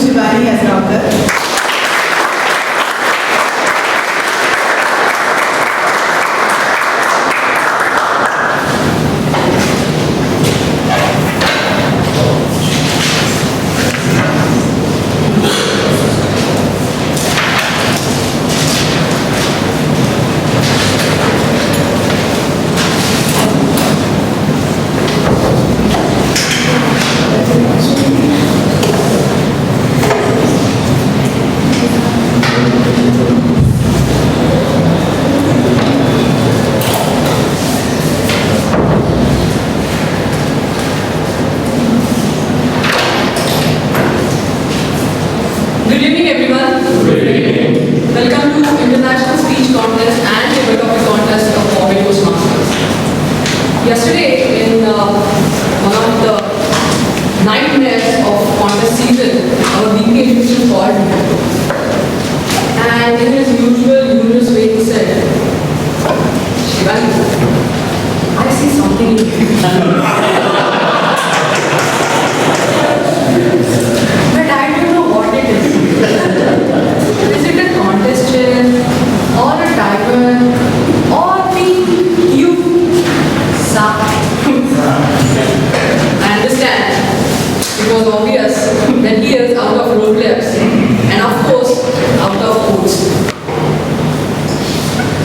Shivani as doctor. Good evening, everyone. Good evening. Welcome to International Speech Contest and Table Topic Contest of Bombay Toastmasters. Yesterday, in one of the nightmares of contest season, our DP education called me. And in his usual humorous way, he said, Shivani, I see something in you. But I don't know what it is. Is it a contest chair, or a timer, or the you suck? I understand. It was obvious that he is out of role players and of course out of codes.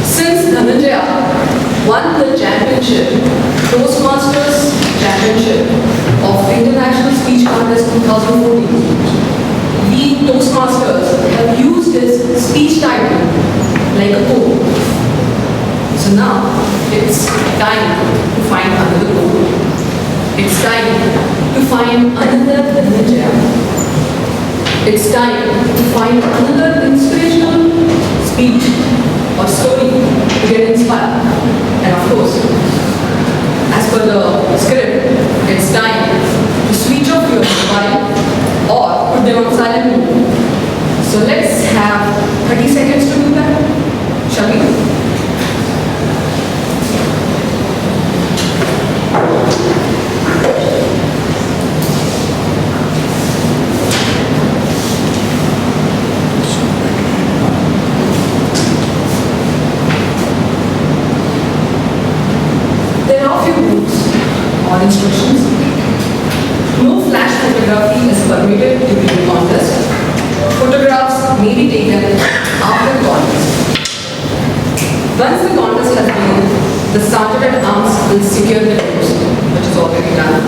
Since Dhananjaya won the championship, Toastmasters Championship of International Speech Contest 2014, we Toastmasters have used his speech title like a code. So now it's time to find another code. It's time to find another ninja. It's time to find another inspirational speech or story to get inspired. And of course, as per the script, it's time to switch off your mobile or put them on silent mode. So let's have 30 seconds to do that. Shall we? There are a few rules or instructions. No flash photography is permitted during the contest. Photographs may be taken after the contest. Once the contest has begun, the sergeant at arms will secure the doors, which is already done.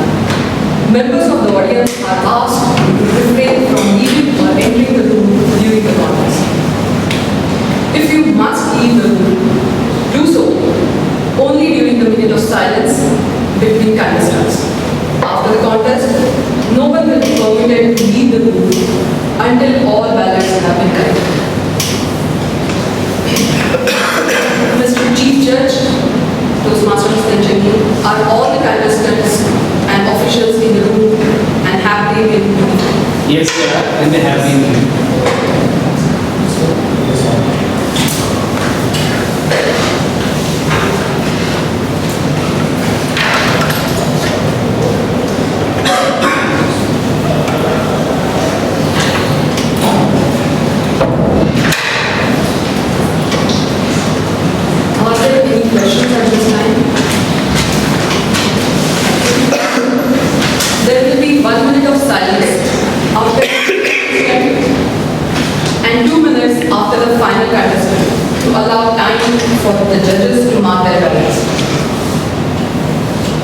Members of the audience are asked to refrain from leaving or entering the room during the contest. If you must leave the room, do so only during the minute of silence between contestants. After the contest, no one will be permitted to leave the room until all ballots have been collected. Mr. Chief Judge, Toastmasters Penchaki, are all the contestants and officials in the room and have they been briefed? Yes, sir, and they have been. Are there any questions at this time? There will be 1 minute of silence after and 2 minutes after the final contestant to allow time for the judges to mark their ballots.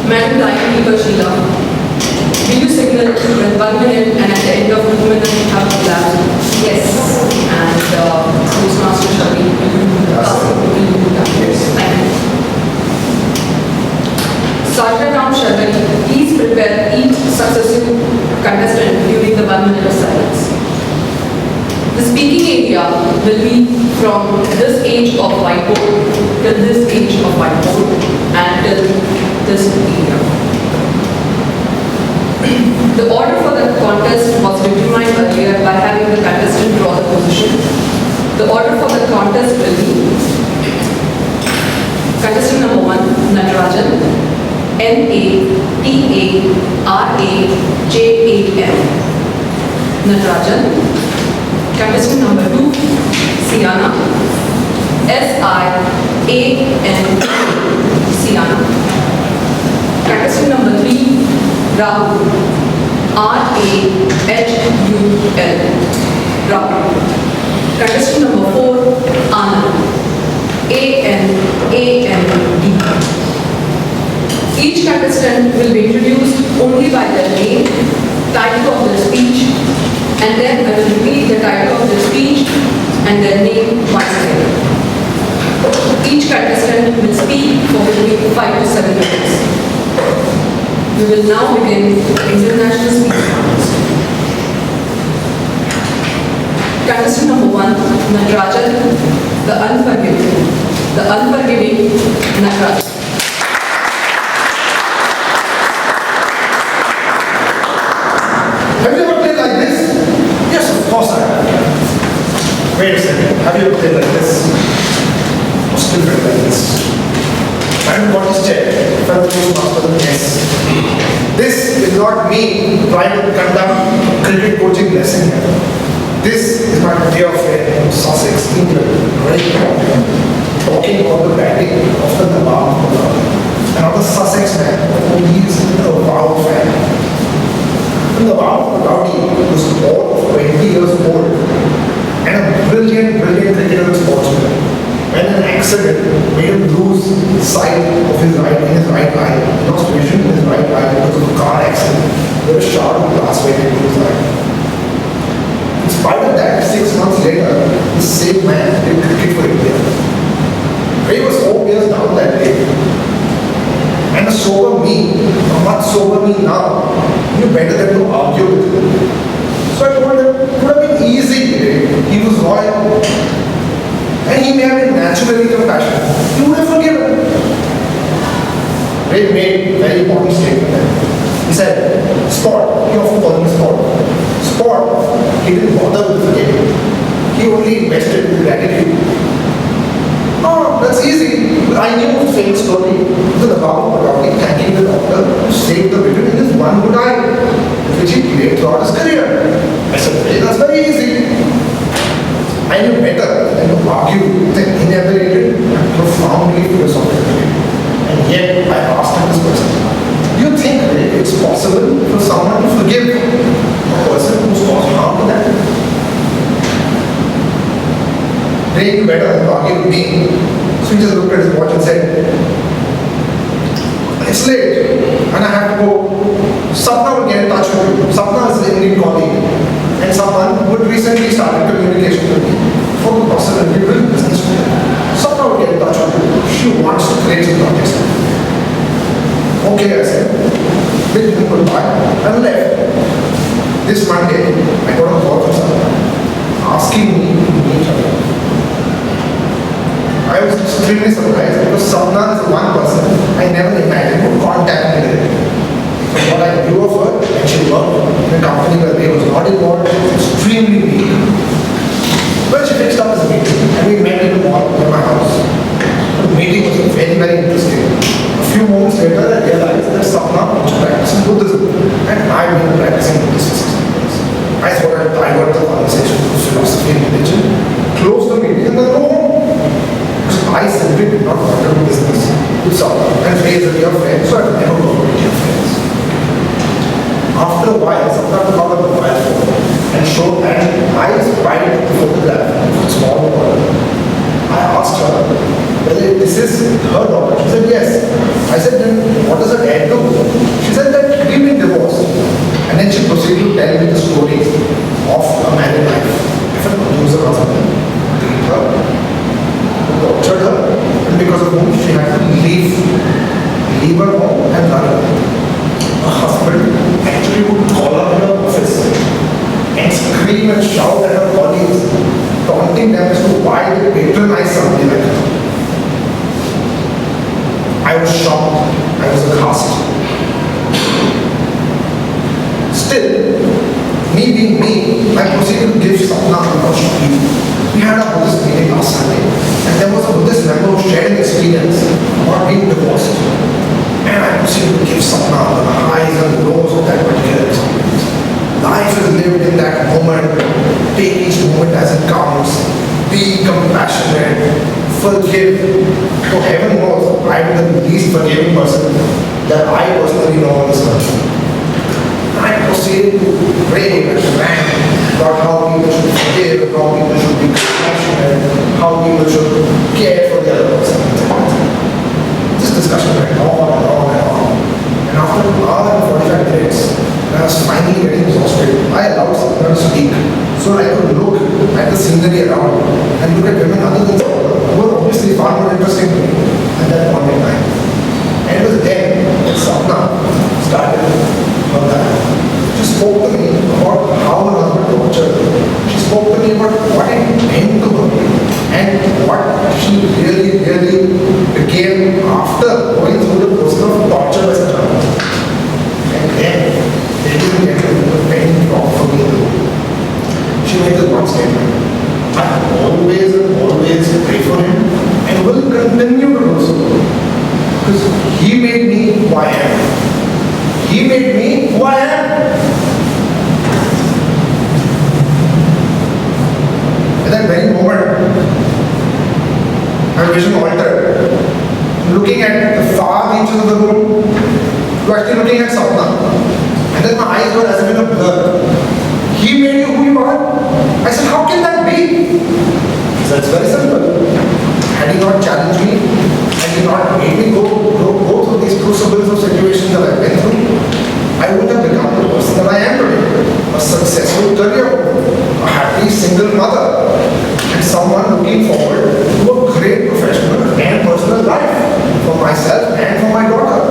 Madam Timekeeper Sheila, will you signal when 1 minute and at the end of 2 minutes you have elapsed? Yes. And Toastmaster Shali, will you do that? Yes. Thank you. Sergeant Ram Sharkari, please prepare each successive contestant during the 1 minute of silence. The speaking area will be from this age of whiteboard till this age of whiteboard and till this area. The order for the contest was determined earlier by having the contestant draw the position. The order for the contest will be contestant number 1, Natarajan, Natarajan. Natarajan. Contestant number 2, Siana. S-I-A-N, Siana. Contestant number 3, Rahul. R-A-H-U-L, Rahul. Contestant number 4, Anand. A-N-A-N-D. Each contestant will be introduced only by their name, title of their speech, and then I will repeat the title of their speech and their name once again. Each contestant will speak for between 5 to 7 minutes. We will now begin international speech rounds. Contestant number 1, Natarajan, the unforgiving. The unforgiving Natarajan. Have you ever played like this? Yes, of course I have. Wait a second. Have you ever played like this? Or still played like this? And what is check? Fellow Toastmaster, yes. This is not me trying to conduct cricket coaching lesson here. This is my dear friend from Sussex, England, great talking about the batting of the Nawab. Another Sussex man who is a wow fan. The Nawab was all of 20 years old and a brilliant cricketer sportsman. When an accident made him lose sight of his right eye, he lost vision in his right eye because of a car accident. There was a shard of glass went into his eye. In spite of that, 6 months later, the same man did cricket for India. He was 4 years down that day. And a sober me, a much sober me now, knew better than to argue with him. So I told him, it would have been easy today. He was loyal. And he may have been naturally compassionate. You would have forgiven. Ray made a very important statement. He said, Sport, he often called me Sport. Sport, he didn't bother with forgiving. He only invested with gratitude. Oh, that's easy. I knew the famous story. The Nawab thanking the doctor to save the vision in his one good eye, which he played throughout his career. I said, hey, that's very easy. I knew better than to argue with an inevitable and profoundly philosophical. And yet, I asked him this question. Do you think it's possible for someone to forgive a person who's caused harm to them? They knew better than to argue with me. So he just looked at his watch and said, it's late and I have to go. Sapna will get in touch with you. Sapna is an Indian colleague and someone who had recently started communication with me for the possibility of doing business with him. Sapna will get in touch with you. She wants to create some projects. Okay, I said. Bid him goodbye and left. This Monday, I got a call from Sapna asking me to meet her. I was extremely surprised because Sapna is the one person I never imagined would contact me directly. From what I knew of her, and she worked in a company where they was not involved, she was extremely weak. Well, she fixed up this meeting and we met in the mall near my house. The meeting was very interesting. A few moments later, I realized that Sapna was practicing Buddhism and I've been practicing Buddhism for 6 years. I thought I'd divert the conversation to philosophy and religion, close the meeting and then go home. I simply did not want to do business with someone and raise a dear friend, so I've never worked with dear friends. After a while, someone got a mobile phone and showed that I spied the photograph of a small daughter. I asked her whether this is her daughter. She said yes. I said, then what does her dad do? She said that we've been divorced. And then she proceeded to tell me the story of a married life. If an abuser husband beat her, tortured her, and because of whom she had to leave her home and run away. Her husband actually would call her in her office and scream and shout at her colleagues, taunting them as to why they patronize somebody like her. I was shocked. I was aghast. Still, me being me, I proceeded to give Sapna a much speed. We had a Buddhist meeting last Sunday, and there was a Buddhist member who shared an experience about being divorced. And I proceeded to give Sapna the highs and lows of that particular experience. Life is live in that moment, take each moment as it comes, be compassionate, forgive. So heaven knows I am the least forgiving person that I personally know on this earth. I proceeded to pray and rant about how people should forgive, how people should be compassionate, how people should care for the other person. This discussion went on and on and on. And after an hour and 45 minutes, when I was finally getting exhausted, I allowed someone to speak so I could look at the scenery around and look at women other than who were obviously far more interesting to me at that point in time. And it was then that Sapna started on that. She spoke to me about how her husband tortured her. She spoke to me about what it meant to her and what she really became after going through the process of torture as a child. And then, they didn't get a penny drop for me to do. She made the one statement. I always pray for him and will continue to do so. Because he made me who I am. He made me who I am. At that very moment, my vision altered. Looking at the far reaches of the room, to actually looking at Sapna. And then my eyes were as if in a blur. He made you who you are. I said, how can that be? He said, it's very simple. Had he not challenged me, had he not made me go through these crucibles of situations that I've been through, I would have become the person that I am today. A successful career, a happy single mother, and someone looking forward to a great professional and personal life for myself and for my daughter.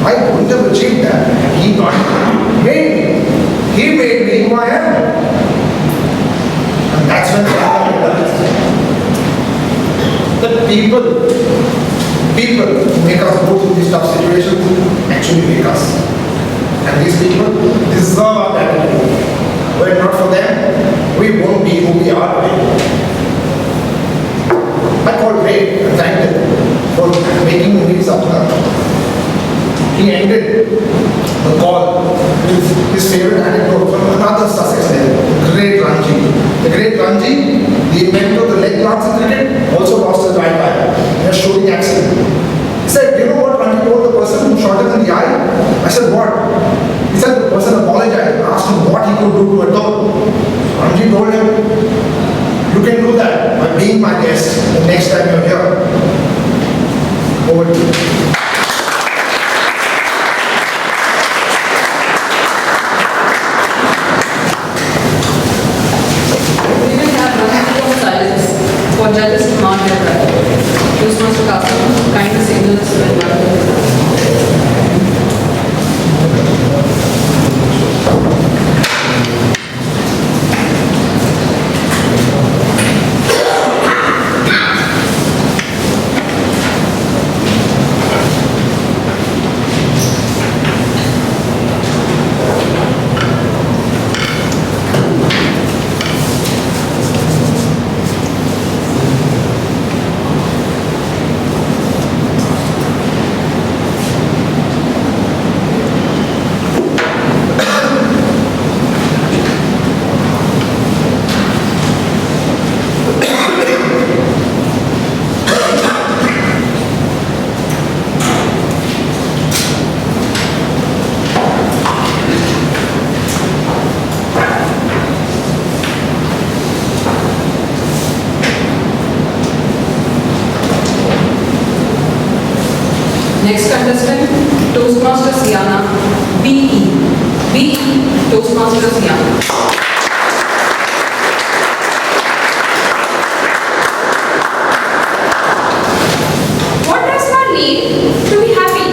I wouldn't have achieved that. He made me. He made me who I am. And that's when I realized that people who make us go through these tough situations actually make us. And these people deserve our gratitude. Were it not for them, we won't be who we are today. I called Ray and thanked him for making me meet Sapna. He ended the call with his favorite anecdote from another Sussex player, the great Ranji. The great Ranji, the inventor of the leg lance in cricket, also lost his right eye in a shooting accident. He said, you know what Ranji told the person who shot him in the eye? I said, what? He said the person apologized and asked him what he could do to atone. Ranji told him, you can do that by being my guest the next time you're here. Over to you. For judges to mark their pride. Toastmaster Castle, kind signals when next contestant, Toastmaster Siana, BE. BE, Toastmaster Siana. What does one need to be happy?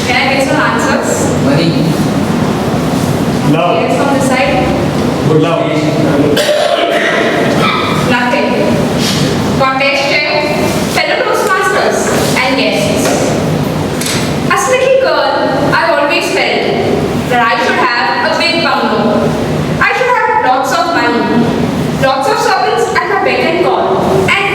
Can I get some answers? Money. Yes, on the side. Good luck. Nothing. Contestant, fellow Toastmasters, and guests. As a little girl, I always felt that I should have a big bungalow. I should have lots of money, lots of servants at my beck and call, and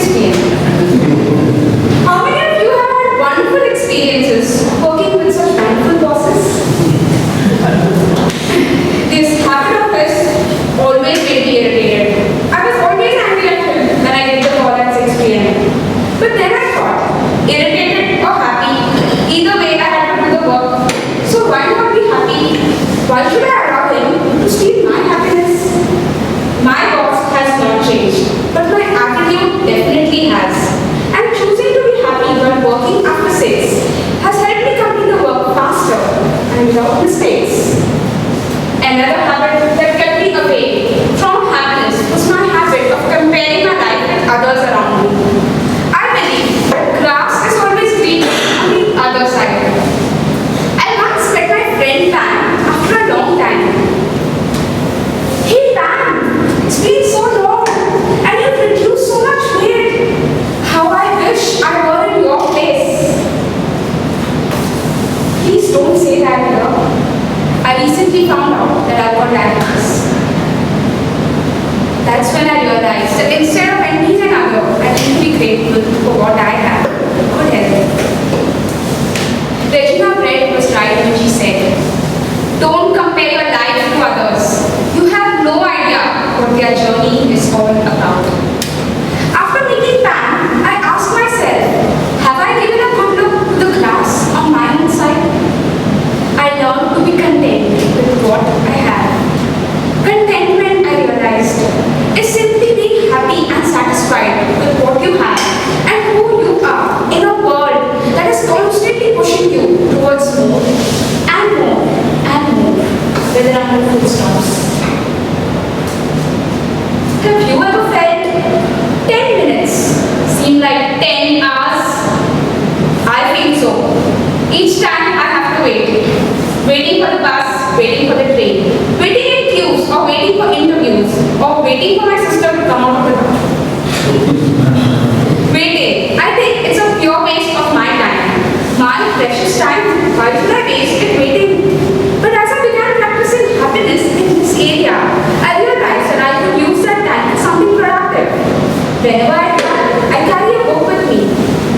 6 p.m. How many of you have had wonderful experiences working with such wonderful bosses? This habit of his always made me irritated. I was always angry at him when I get the call at 6 p.m. But then I thought, irritated or happy, either way I had to do the work. So why not be happy? Why should I allow him to steal my happiness? My boss has not changed, but my attitude definitely has. And choosing to be happy while working after 6 has helped me complete the work faster and without mistakes. Another habit that kept me away from happiness was my habit of comparing my life with others around me. I believe grass is always green on the other side. I once met my friend Pam after a long time. Hey Pam, it's been so long and you've reduced so much weight. How I wish I were in your place. Please don't say that here. I recently found out that I've got diabetes. That's when I realized that instead of envying another, I need to be grateful for what I have. Good health. Regina Brett was right when she said, don't compare your life to others. You have no idea what their journey is all about. After meeting Pam, I asked myself, have I given a good look to the glass on my own side? I learned to be content with what I have. Contentment, I realized, is simply being happy and satisfied with what you have and who you are in a world that is constantly pushing you towards more and more and more, where there are no full stops. Have you ever felt 10 minutes seem like 10 hours? I feel so. Each time I have to wait. Waiting for the bus, waiting for the train, waiting in queues or waiting for interviews or waiting for my sister to come out of the bath. Waiting. I think it's a pure waste of my time. My precious time, why should I waste it waiting? But as I began practicing happiness in this area, I realized that I could use that time for something productive. Whenever I carry a book with me.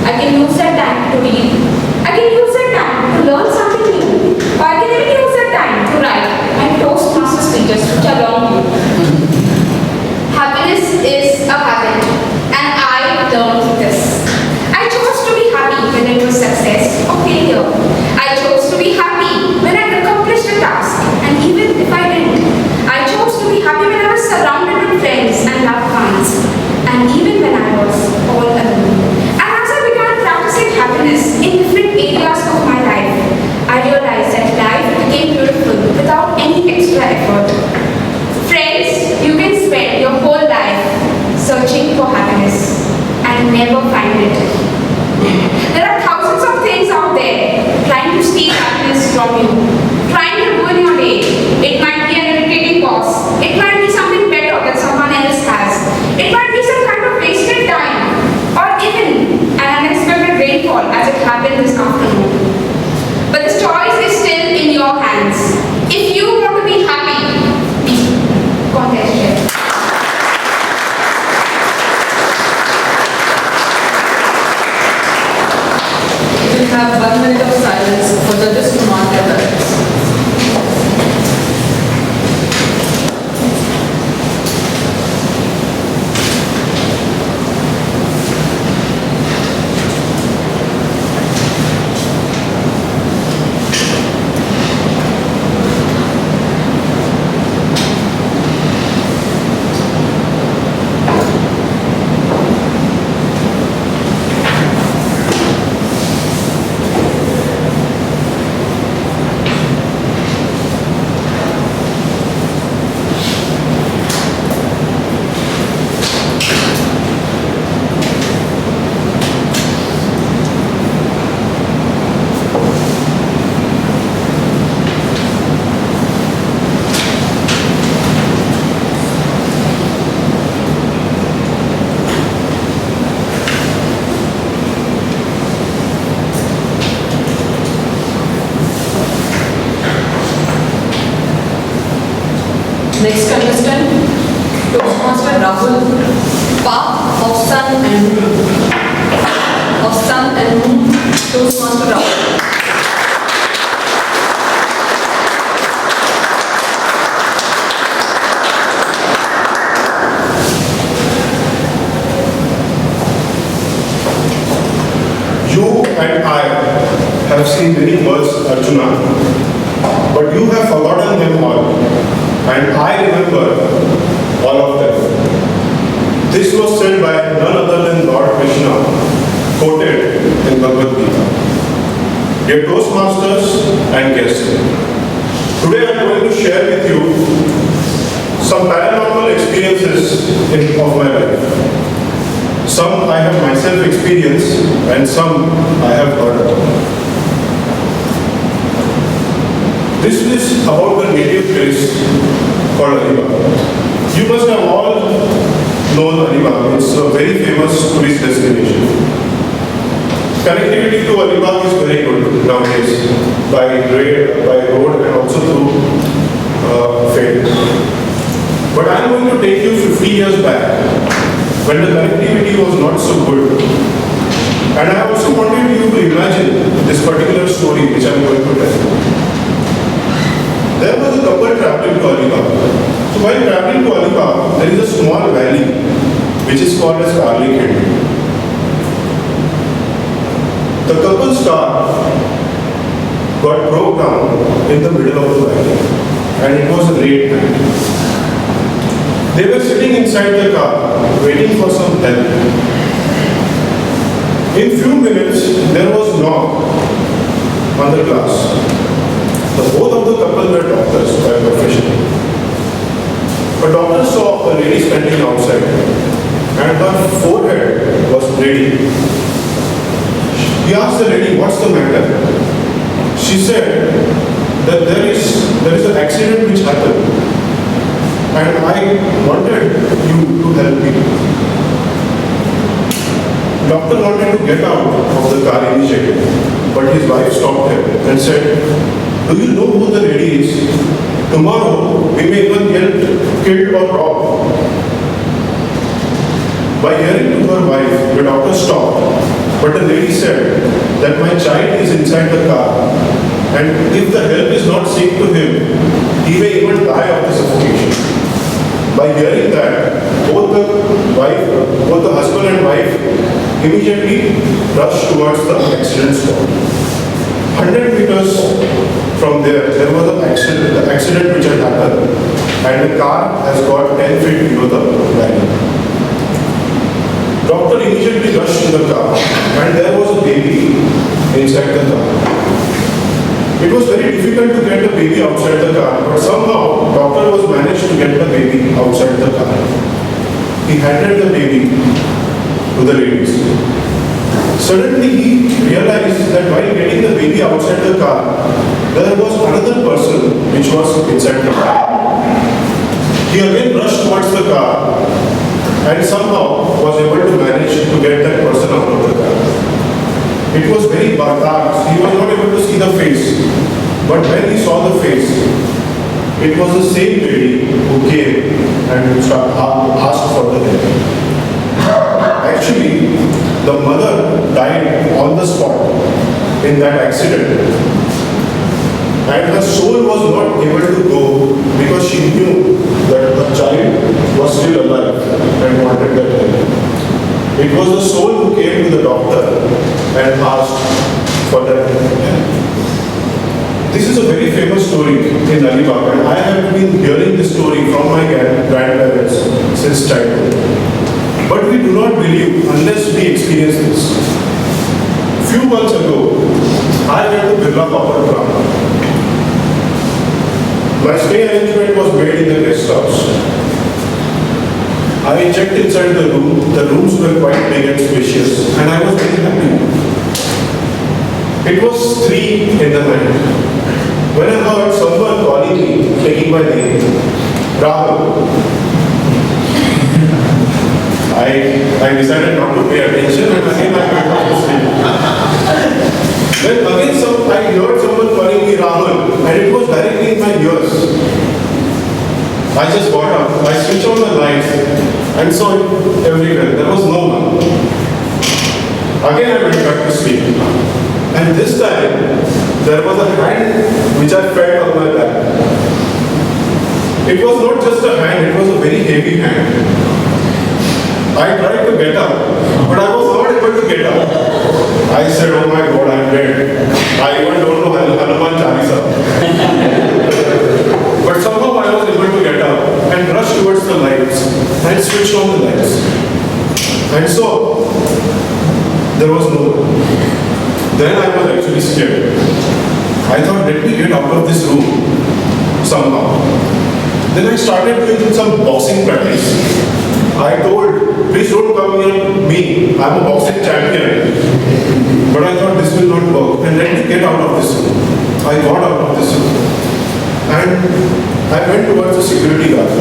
I can use that time to read. I can use that time to learn something new. Or I can even use that time to write my Toastmasters speeches, which are long. Happiness is a habit, and I learned this. I chose to be happy when it was success or failure. I chose to be happy when I accomplished a task, and even if I didn't. I chose to be happy when I was surrounded with friends and loved ones, and even when I was all alone. And as I began practicing happiness in different areas of my life, I realized that life became beautiful without any extra effort. Friends, you can spend your whole life searching for happiness and never find it. There are thousands of things out there trying to steal happiness from you, trying to ruin your day. It might be an irritating boss. It might be something better that someone else has. It might be some kind of wasted time, or even an unexpected rainfall as it happened this afternoon. But the choice is still in your hands. If you want to be happy, contest it. We have 1 minute of silence for judges to mark their verdicts. Next contestant, Toastmaster Rahul, Pa of sun and moon. Of sun and moon, Toastmaster Rahul. You and I have seen many words, Arjuna, but you have forgotten them all, and I remember all of them. This was said by none other than Lord Krishna, quoted in Bhagavad Gita. Dear Toastmasters and guests, today I am going to share with you some paranormal experiences of my life. Some I have myself experienced and some I have heard about. This is about the native place called Alibag. You must have all known Alibag. It's a very famous tourist destination. Connectivity to Alibag is very good nowadays by road and also through ferry. But I am going to take you 50 years back, when the connectivity was not so good. And I also wanted you to imagine this particular story which I am going to tell. There was a couple traveling to Alibag. So while traveling to Alibag, there is a small valley which is called as parliamentary. The couple's car got broke down in the middle of the valley, and it was a late night. They were sitting inside the car, waiting for some help. In few minutes, there was knock on the glass. Both of the couple were doctors by profession. A doctor saw a lady standing outside, and her forehead was bleeding. He asked the lady, "What's the matter?" She said that there is an accident which happened, and I wanted you to help me. Doctor wanted to get out of the car immediately, but his wife stopped him and said, "Do you know who the lady is? Tomorrow we may even get killed or robbed." By hearing to her wife, the doctor stopped, but the lady said that my child is inside the car, and if the help is not seen to him, he may even die of the suffocation. By hearing that, both the husband and wife immediately rushed towards the accident spot. 100 meters from there was the accident which had happened, and the car has got 10 feet below the valley. Doctor immediately rushed to the car, and there was a baby inside the car. It was very difficult to get the baby outside the car, but somehow doctor was managed to get the baby outside the car. He handed the baby to the ladies. Suddenly he realized that while getting the baby outside the car, there was another person which was inside the car. He again rushed towards the car and somehow was able to manage to get that person out of the car. It was very dark. He was not able to see the face. But when he saw the face, it was the same lady who came and asked for the help. Actually, the mother died on the spot in that accident. And her soul was not able to go because she knew that the child was still alive and wanted that help. It was the soul who came to the doctor and asked for that help. This is a very famous story in Alibag, and I have been hearing this story from my grandparents since childhood. But we do not believe unless we experience this. Few months ago, I went to Birla Copper Plant. My stay arrangement was made in the guest house. I checked inside the room. The rooms were quite big and spacious, and I was very happy. It was 3 in the night when I heard someone calling me, taking my name, Rahul. I decided not to pay attention, and again I went off to sleep. Then again I heard someone calling me Rahul, and it was directly in my ears. I just got up, I switched on the lights, and saw it everywhere. There was no one. Again I went back to sleep. And this time, there was a hand which I felt on my back. It was not just a hand, it was a very heavy hand. I tried to get up, but I was not able to get up. I said, oh my God, I'm dead. I even don't know Hanuman Chalisa. But somehow I was able to get up and rush towards the lights and switch on the lights. And so, there was no one. Then I was actually scared. I thought, let me get out of this room somehow. Then I started doing some boxing practice. I told, please don't come near me. I'm a boxing champion. But I thought this will not work. And let me get out of this room. I got out of this room. And I went towards the security guard.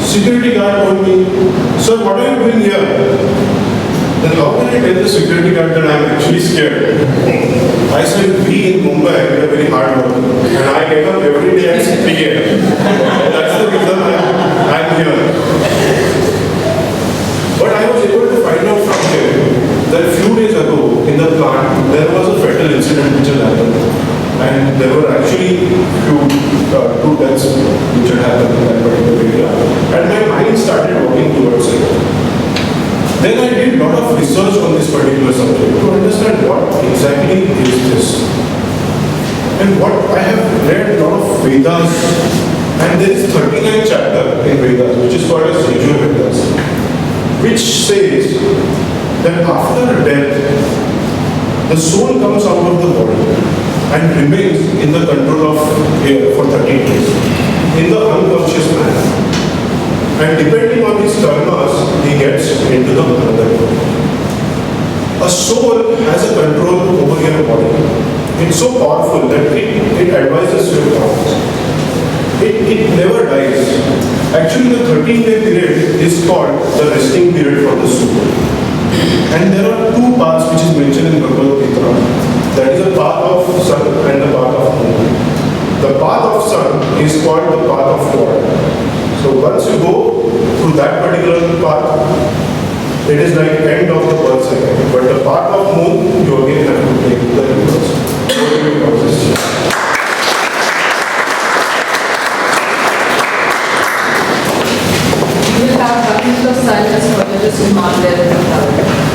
Security guard told me, sir, what are you doing here? Then how can I tell the security guard that I'm actually scared? I said, we in Mumbai, we are very hard working. And I get up every day at 6 p.m. That's the reason I'm here. But I was able to find out from him that a few days ago in the plant, there was a fatal incident which had happened. And there were actually two deaths which had happened in that particular area. And my mind started working towards it. Then I did a lot of research on this particular subject to understand what exactly is this. And what I have read a lot of Vedas, and there is 39th chapter in Vedas, which is called as Vedas, which says that after death, the soul comes out of the body and remains in the control of air for 30 days in the unconscious manner. And depending on his karmas, he gets into the another body. A soul has a control over your body. It's so powerful that it advises your thoughts. It never dies. Actually, the 13-day period is called the resting period for the soul. And there are two paths which is mentioned in Bhagavad Gita. That is the path of sun and the path of moon. The path of sun is called the path of God. So once you go through that particular path, it is like end of the birth cycle. But the path of moon, you again have to take the reverse. We will have 1 minute of silence for you to mark there in the crowd.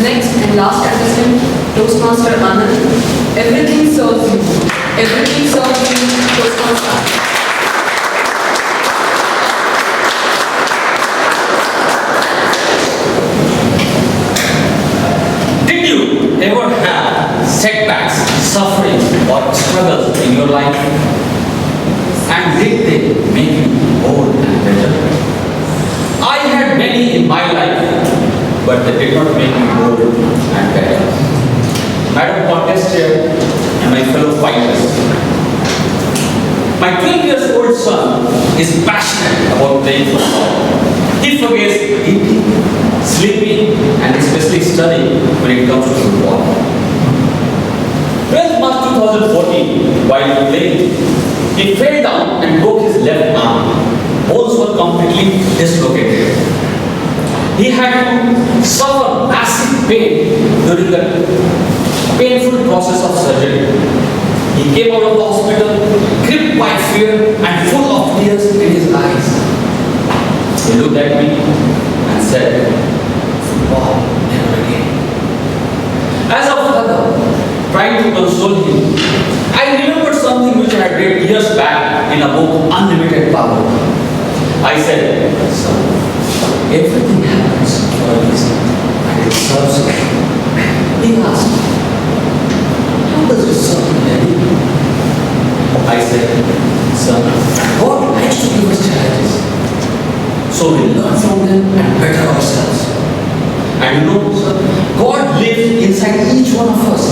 Next and last contestant, Toastmaster Anand. Everything serves you. Everything serves you, Toastmaster. Did you ever have setbacks, suffering, or struggles in your life? And did they make you bold and better? I had many in my life, but they did not make me bold and better. Madam Contest Chair and my fellow fighters, my 12 years old son is passionate about playing football. He forgets eating, sleeping, and especially studying when it comes to football. 12th March 2014, while playing, he fell down and broke his left arm. Bones were completely dislocated. He had to suffer massive pain during the painful process of surgery. He came out of the hospital gripped by fear and full of tears in his eyes. He looked at me and said, "Football, never again." As a father, trying to console him, I remembered something which I had read years back in a book, Unlimited Power. I said, "Son, everything happens for a reason and it serves you." He asked, "How does it serve me, Daddy?" I said, "Son, God likes to give us challenges, so we learn from them and better ourselves. And you know, sir, God lives inside each one of us,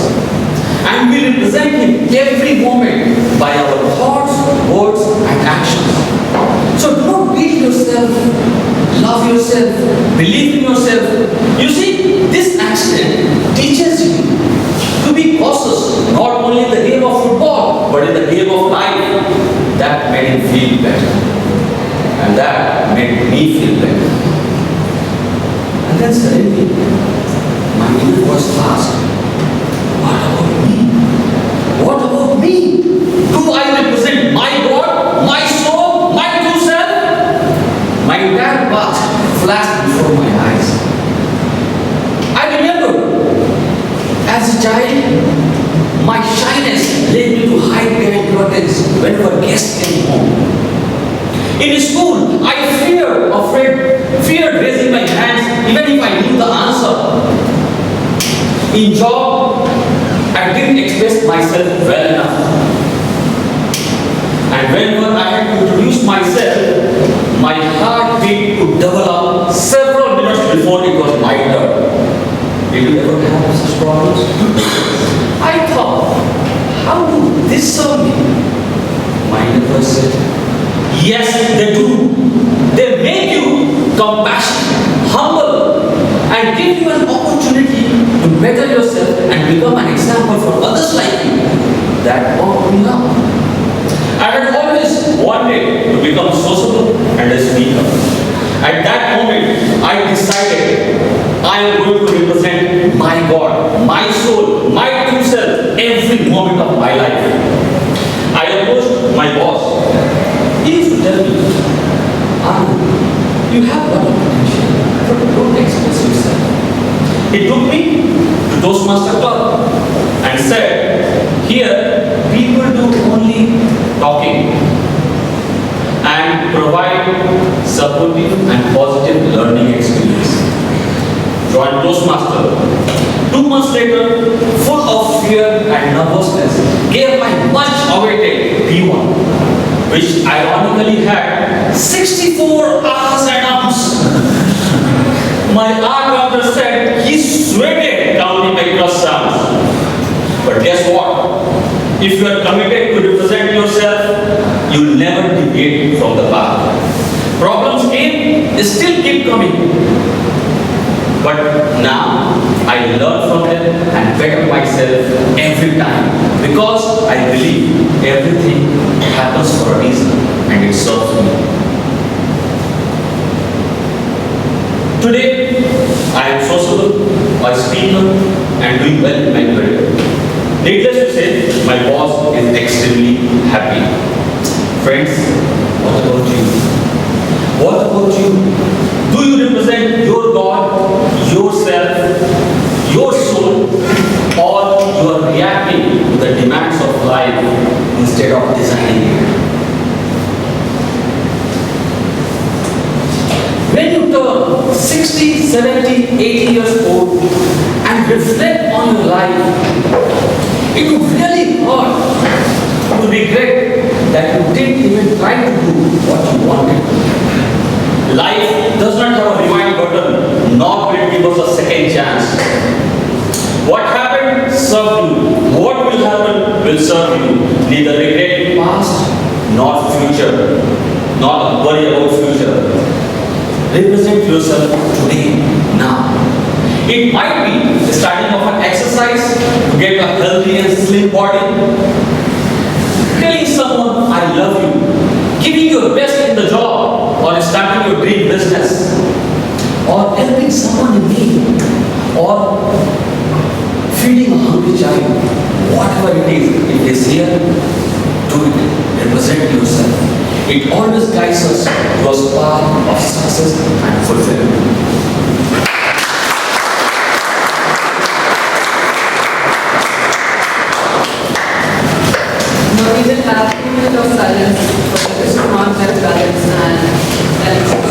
and we represent Him every moment by our thoughts, words, and actions. So do not beat yourself, love yourself, believe in yourself. You see, this accident teaches you to be cautious, not only in the game of football, but in the game of life." That made him feel better, and that made me feel better. And then suddenly, my inner voice asked, "What about me? What about me? Do I represent my God, my soul, my true self?" My entire past flashed before my eyes. I remember, as a child, my shyness led me to hide behind curtains whenever guests came home. In school, I feared raising my hands even if I knew the answer. In job, I didn't express myself well enough. And whenever I had to introduce myself, my heartbeat would double up several minutes before it was my turn. Did you ever have such problems? I thought, how do this serve me? My inner voice said, "Yes, they do. They make you compassionate, humble, and give you an opportunity to better yourself and become an example for others like you." That woke me up. I had always wanted to become sociable and a speaker. At that moment, I decided I am going to represent my God, my soul, my true self every moment of my life. I approached my boss. He used to tell me, "Anand, you have a lot of potential, but don't express yourself." He took me to Toastmaster Club and said, "Here, people do only talking and provide supportive and positive learning experience." Joined Toastmaster. 2 months later, full of fear and nervousness, gave my much awaited P1, which ironically had 64 R's and Ums. My art doctor said he sweated counting my cross sounds. But guess what? If you are committed to represent yourself, you will never deviate from the path. Problems came, they still keep coming. But now I learn from them and better myself every time, because I believe everything happens for a reason and it serves me. Today, I am sociable, a speaker, and doing well in my career. Needless to say, my boss is extremely happy. Friends, what about you? What about you? Do you represent your God, yourself, your soul, or you are reacting to the demands of life instead of designing it? When you turn 60, 70, 80 years old and reflect on your life, it would really hurt to regret that you didn't even try to do what you wanted. Life does not have a rewind button, nor will it give us a second chance. What happened served you. What will happen will serve you. Neither regret past nor future, nor worry about future. Represent yourself today, now. It might be the starting of an exercise to get a healthy and slim body. Telling someone, "I love you," giving your best in the job, or starting your dream business, or helping someone in need, or feeding a hungry child. Whatever it is here, do it. Represent yourself. It always guides us towards path of success. success and fulfillment. Now we will have 2 minutes of silence for the to mark their balance and balance.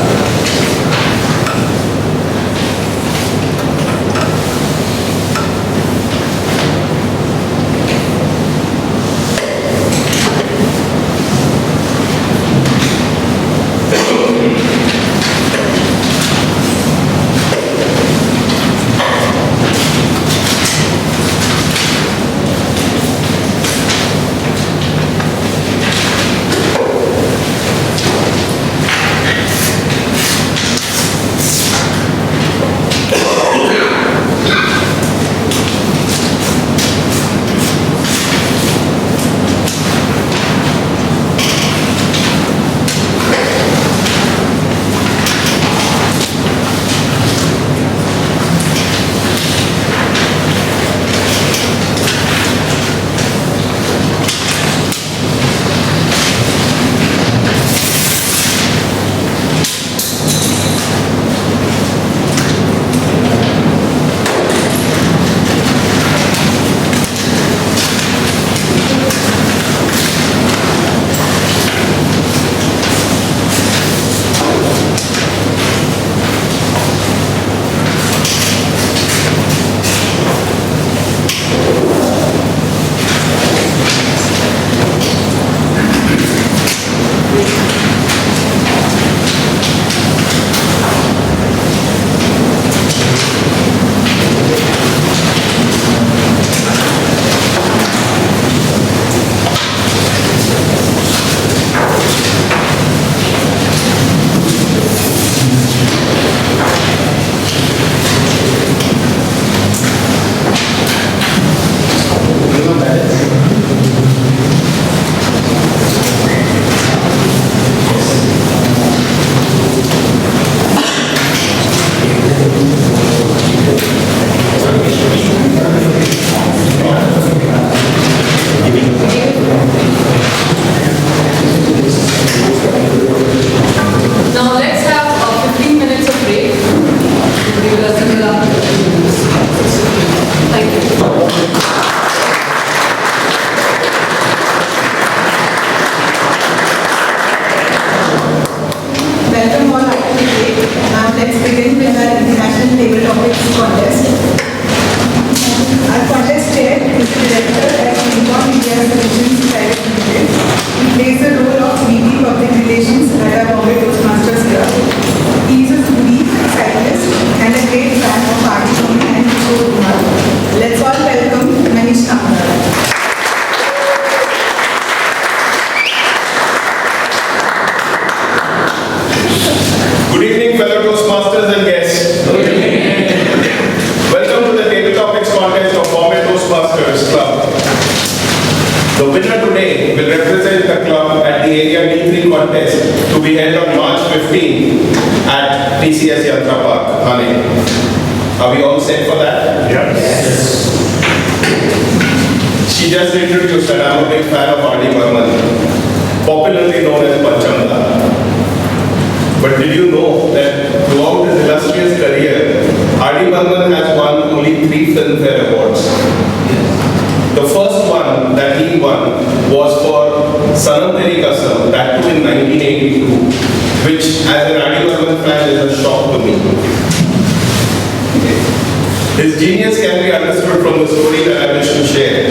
His genius can be understood from the story that I wish to share.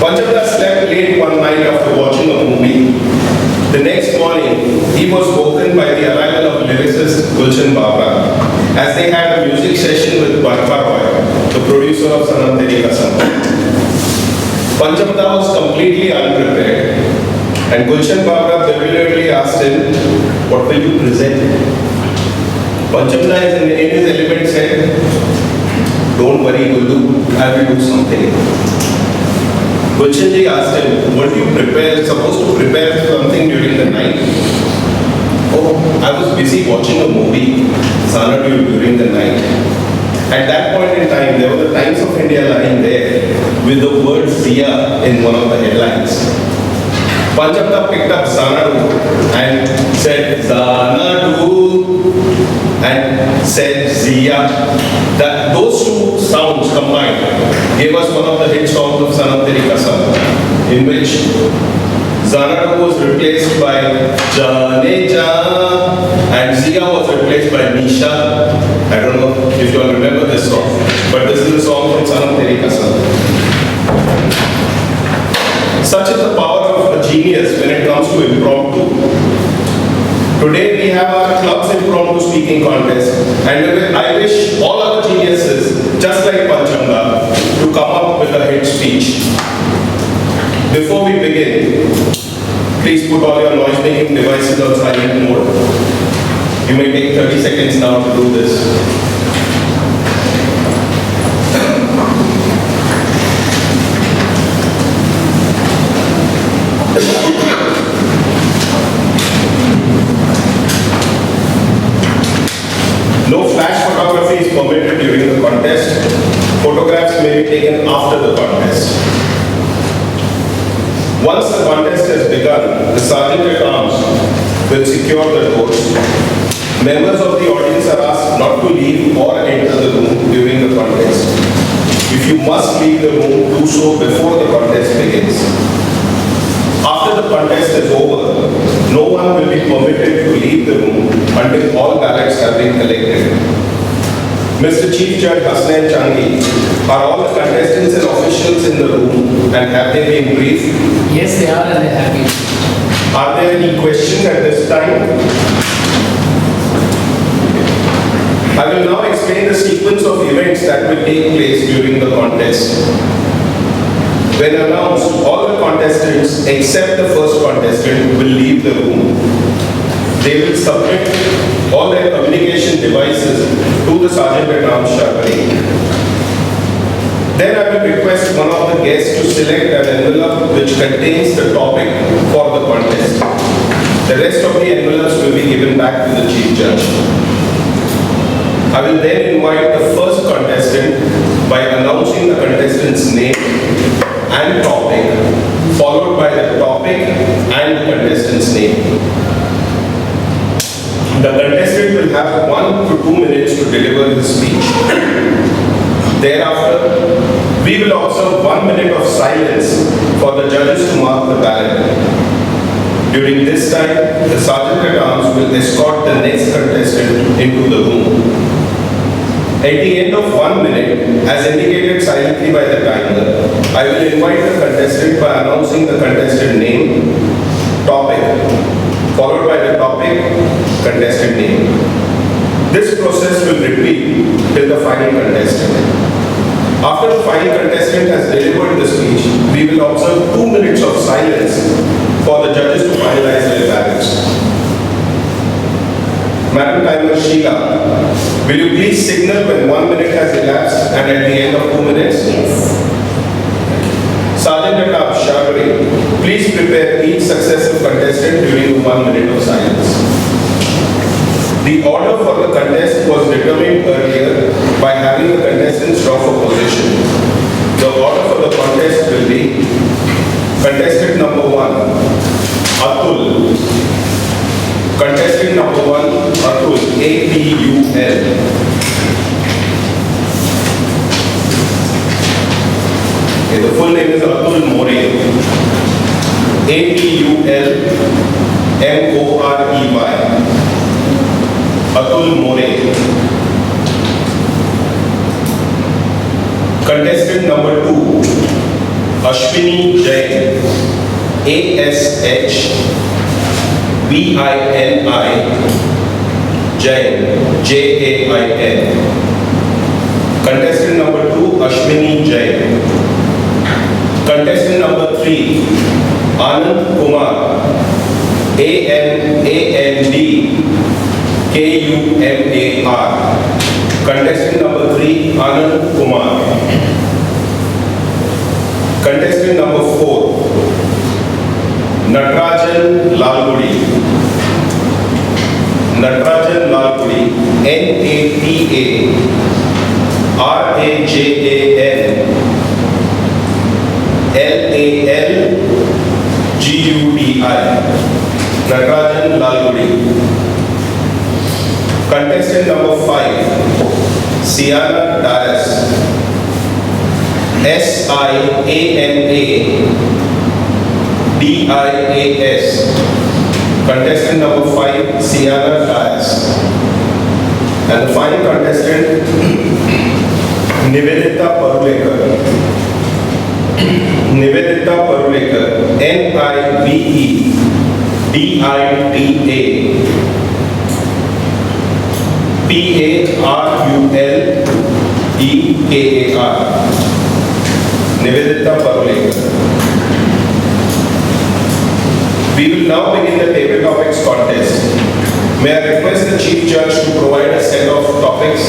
Panchamda slept late one night after watching a movie. The next morning, he was woken by the arrival of lyricist Gulshan Babra, as they had a music session with Barpa Roy, the producer of Sanam Teri Kasam. Panchamda was completely unprepared, and Gulshan Babra bewilderedly asked him, "What will you present?" Panchamda is in his element said, "Don't worry, Gullu, I will do something." Gulshan ji asked him, "What do you prepare? Supposed to prepare something during the night?" "Oh, I was busy watching a movie, Sanadu, during the night." At that point in time, there was the Times of India lying there with the word Zia in one of the headlines. Panchamta picked up Xanadu and said Xanadu and said Zia. That those two sounds combined gave us one of the hit songs of Sanam Teri Kasam, in which Xanadu was replaced by Jane Ja and Zia was replaced by Nisha. I don't know if you all remember this song, but this is a song from Sanam Teri Kasam. Such is the power of a genius when it comes to impromptu. Today we have our club's impromptu speaking contest, and I wish all our geniuses, just like Panchanga, to come up with a hit speech. Before we begin, please put all your noise-making devices on silent mode. You may take 30 seconds now to do this. No flash photography is permitted during the contest. Photographs may be taken after the contest. Once the contest has begun, the sergeant at arms will secure the doors. Members of the audience are asked not to leave or enter the room during the contest. If you must leave the room, do so before the contest begins. After the contest is over, no one will be permitted to leave the room until all ballots have been collected. Mr. Chief Judge Hasnain Changi, are all the contestants and officials in the room and have they been briefed? Yes, they are and they're happy. Are there any questions at this time? I will now explain the sequence of events that will take place during the contest. When announced, all the contestants except the first contestant will leave the room. They will submit all their communication devices to the Sergeant at Arms Sharply. Then I will request one of the guests to select an envelope which contains the topic for the contest. The rest of the envelopes will be given back to the Chief Judge. I will then invite the first contestant by announcing the contestant's name and topic, followed by the topic and the contestant's name. The contestant will have 1 to 2 minutes to deliver his speech. Thereafter, we will observe 1 minute of silence for the judges to mark the ballot. During this time, the Sergeant at Arms will escort the next contestant into the room. At the end of 1 minute, as indicated silently by the timer, I will invite the contestant by announcing the contestant name, topic, followed by the topic, contestant name. This process will repeat till the final contestant. After the final contestant has delivered the speech, we will observe 2 minutes of silence for the judges to finalize their ballots. Madam Timer Sheila, will you please signal when 1 minute has elapsed and at the end of 2 minutes? Yes. Sergeant at Arms Sharply, please prepare each successive contestant during 1 minute of silence. The order for the contest was determined earlier by having the contestants draw for position. The order for the contest will be contestant number 1, Atul. Contestant number 1, Atul, A-T-U-L. Okay, the full name is Atul More. A-T-U-L M-O-R-E-Y. Atul More. Contestant number 2, Ashwini Jain. A-S-H B-I-N-I Jain, J-A-I-N. Contestant number 2, Ashwini Jain. Contestant number 3, Anand Kumar, A-N-A-N-D K-U-M-A-R. Contestant number 3, Anand Kumar. Contestant number 4, Natarajan Lalgudi. Natarajan Lalgudi, N-A-T-A-R-A-J-A-N L-A-L-G-U-D-I. Malgudi. Contestant number 5, Siana Dias. Siana-Dias. Contestant number 5, Siana Dias. And the final contestant, Nivedita Parulekar. Nivedita Parulekar. Nivedita Parulekar. Nivedita Parulekar. We will now begin the table topics contest. May I request the Chief Judge to provide a set of topics.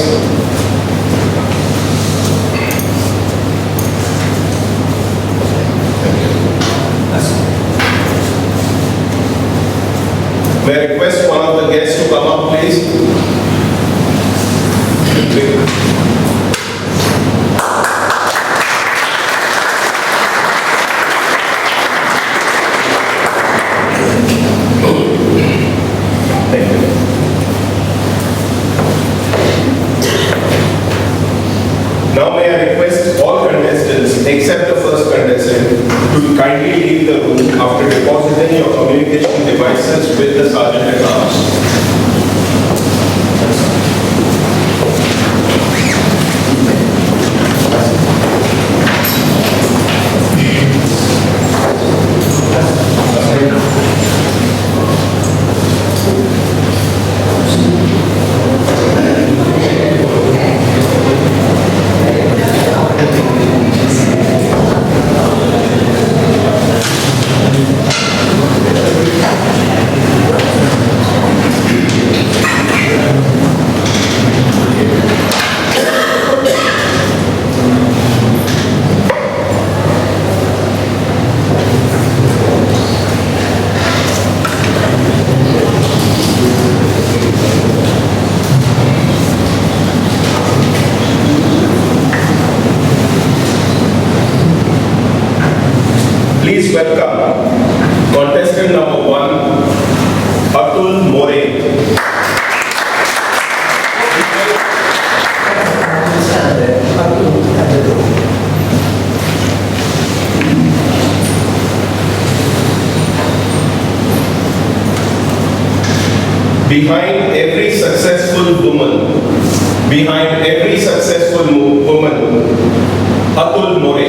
May I request one of the guests to come up, please? Now may I request all contestants except the first contestant to kindly leave the room after depositing your communication devices with the sergeant at arms. Please welcome contestant number 1, Atul More. Behind every successful woman, Atul More.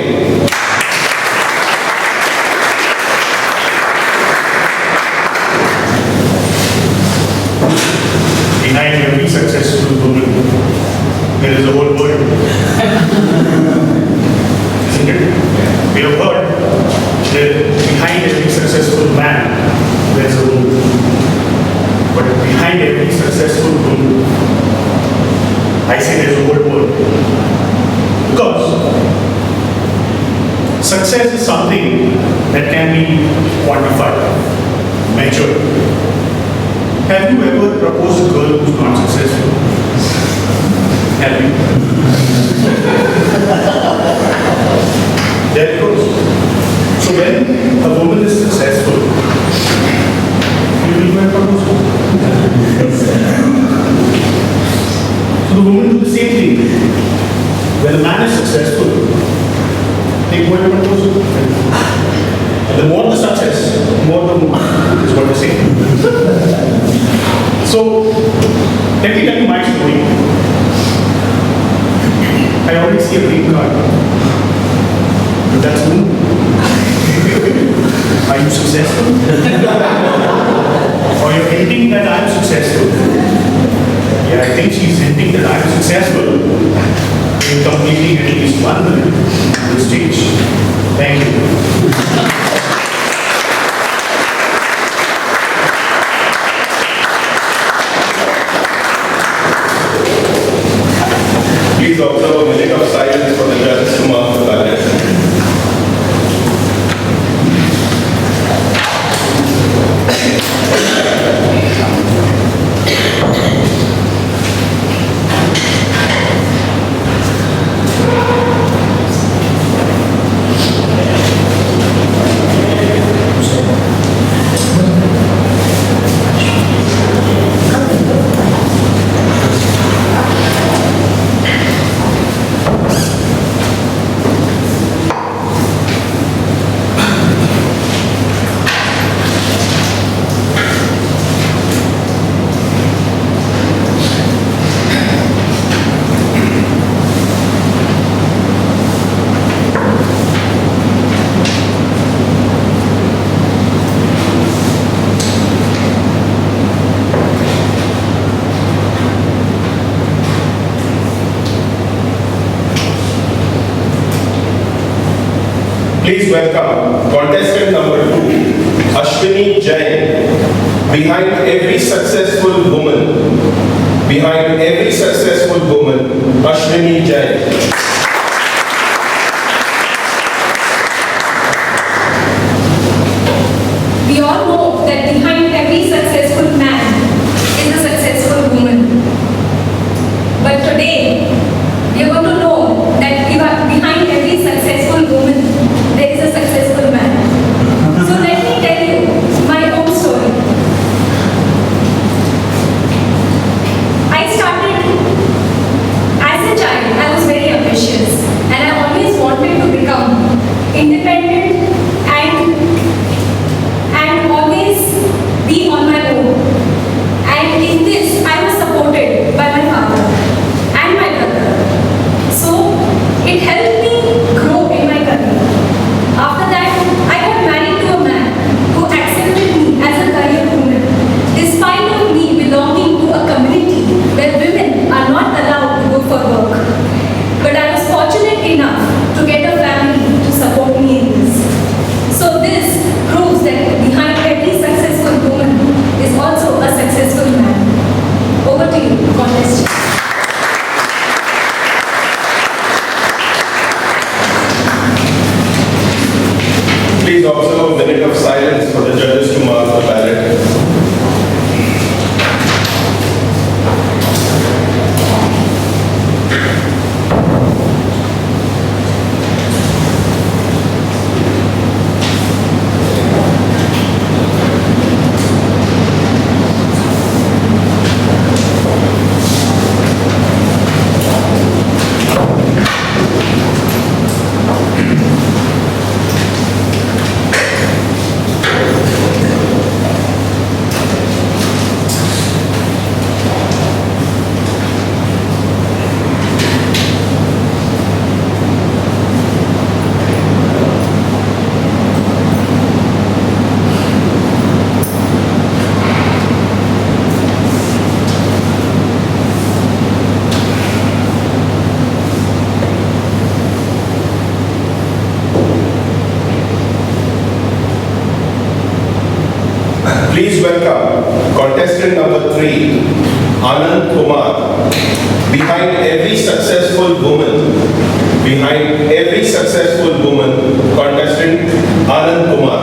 Behind every successful woman, there is a whole world. Isn't it? We have heard that behind every successful man, there is a woman. But behind every successful woman, I say there is a whole world. Because success is something that can be quantified, measured. Have you ever proposed a girl who's not successful? Have you? There it goes. So when a woman is successful, you will go and propose her. So the woman do the same thing. When a man is successful, they go and propose her. And the more the success, the more the woman is what they say. So, let me tell you my story. I already see a green card. But that's who? Are you successful? Or you're hinting that I'm successful? Yeah, I think she's hinting that I'm successful in completing at least 1 minute on the stage. Thank you. Please observe a minute of silence for the judges to mark the ballot. Please welcome contestant number 2, Ashwini Jain. Behind every successful woman, Ashwini Jain. We all know that behind every successful man is a successful woman. But today, we are going to know that behind every successful woman, there is a successful man. So let me tell you my own story. I started as a child, I was very ambitious and I always wanted to become independent and always be on my own. And in this, I was supported by my father and my brother. So it helped me grow in my career. After that, I got married to a man who accepted me as a career woman, despite of me belonging to a community where women are not allowed to go for work. But I was fortunate enough to get a family to support me in this. So this proves that behind every successful woman is also a successful man. Over to you, contestant. Please observe a minute of silence for the judges to mark the ballot. Please welcome contestant number 3, Anand Kumar. Behind every successful woman, contestant Anand Kumar.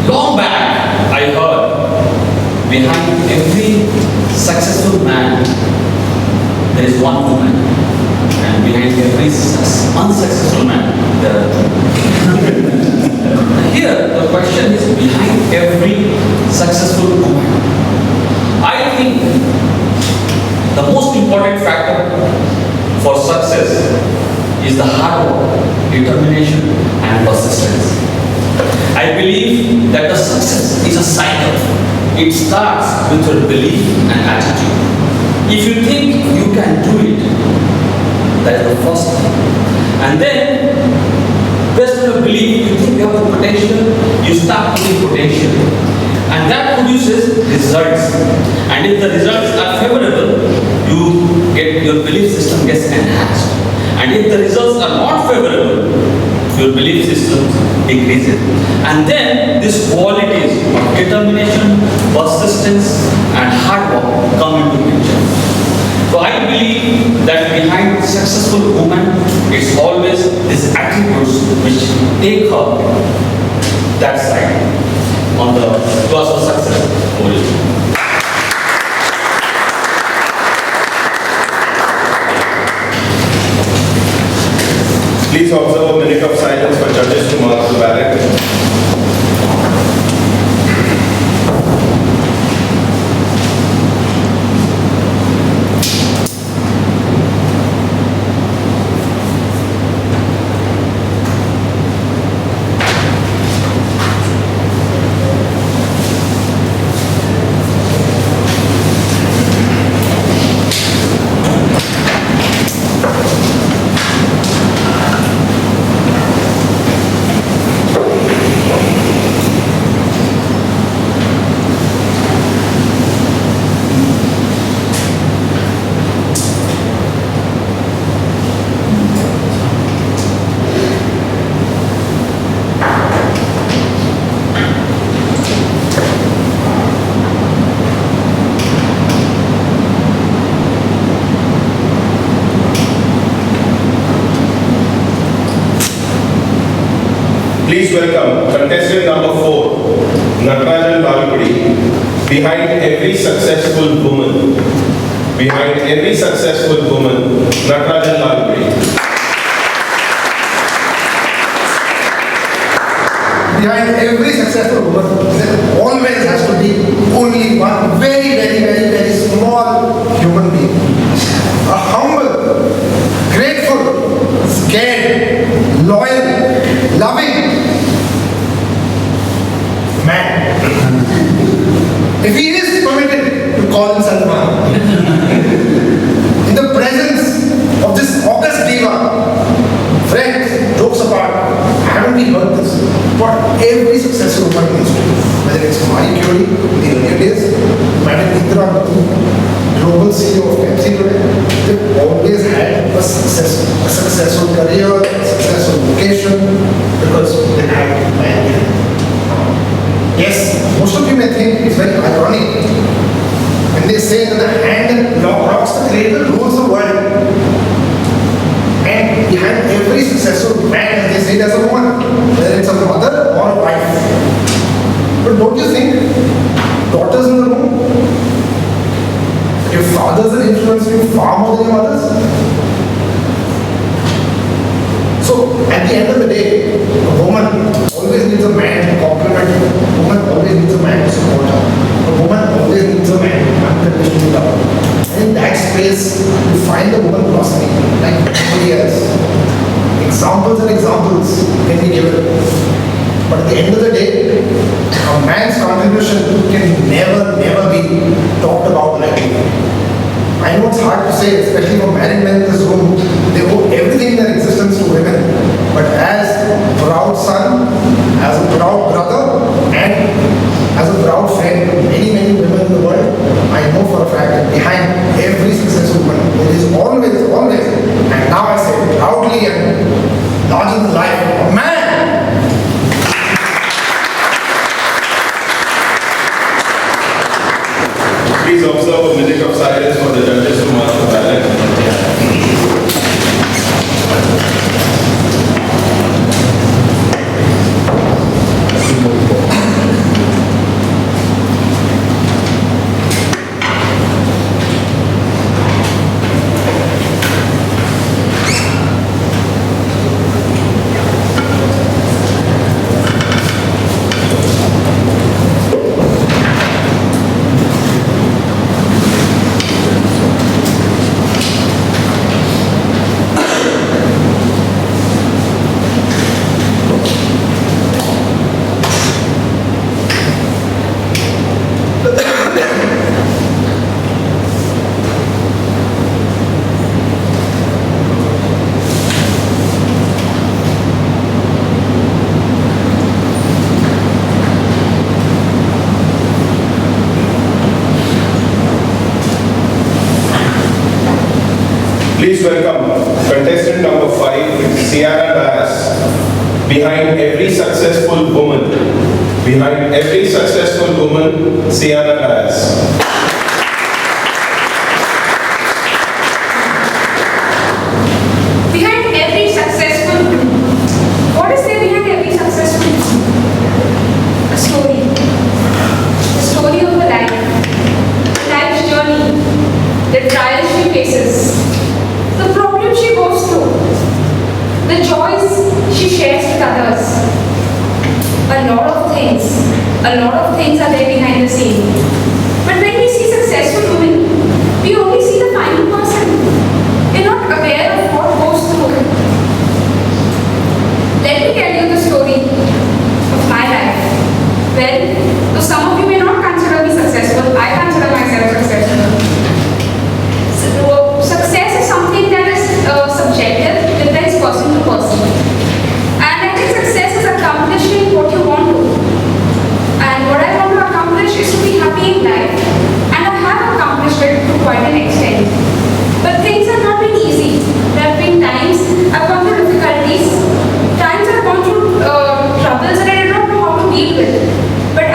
Long back, I heard behind every successful man, there is one woman. And behind every unsuccessful man, there are two. Here, the question is behind every successful woman. I think the most important factor for success is the hard work, determination, and persistence. I believe that the success is a cycle. It starts with your belief and attitude. If you think you can do it, that is the first thing. And then, based on your belief, you think you have the potential, you start putting potential. And that produces results. And if the results are favorable, your belief system gets enhanced. And if the results are not favorable, your belief system decreases. And then these qualities of determination, persistence, and hard work come into picture. So I believe that behind successful woman, it's always these attributes which take her that side on the towards the success origin. Please observe a minute of silence for judges to mark the ballot. Please welcome contestant number 4, Natarajan Lalpudi. Behind every successful woman, Natarajan Lalpudi. Behind every successful woman, there always has to be only one very, very, very, very small human being. A humble, grateful, scared, loyal, loving man. If he is permitted to call himself man, in the presence of this august diva, friends, jokes apart, haven't we heard this? What every successful woman needs to do, whether it's Marie Curie in the earlier days, Madam Indira Gandhi, global CEO of Pepsi today, they've always had a successful career, a successful vocation, because they had man. Yes, most of you may think it's very ironic when they say that the hand that rocks the cradle rules the world. And behind every successful man, as they say, there's a woman, whether it's a mother or a wife. But don't you think daughters in the room, your fathers are influencing you far more than your mothers? So, at the end of the day, a woman always needs a man to compliment her. A woman always needs a man to support her. A woman always needs a man to unconditionally love her. And in that space, you find the woman blossoming like nobody else. Examples and examples can be given. But at the end of the day, a man's contribution can never be talked about lightly. I know it's hard to say, especially for married men in this room, they owe everything in their existence to women. But as a proud son, as a proud brother, and as a proud friend to many, many women in the world, I know for a fact that behind every successful woman, there is always, and now I say it proudly and larger than life, a man. Please observe a minute of silence for the judges to mark the ballot. Please welcome contestant number 5, Sierra Dias. Behind every successful woman, Sierra Dias. Behind every successful, what is there behind every successful? A story. The story of a life's journey, the trials she faces, the problems she goes through, the joys she shares with others. A lot of things are there behind the scene. But when we see successful women, we only see the final person. We're not aware of what goes through. Let me tell you the story of my life. Well, though some of you may not consider me successful, I consider myself successful. Success is something that is subjective, depends person to person. And I think success is accomplishing what you want to. And what I want to accomplish is to be happy in life. And I have accomplished it to quite an extent. But things have not been easy. There have been times I've gone through difficulties, times I've gone through troubles that I did not know how to deal with. But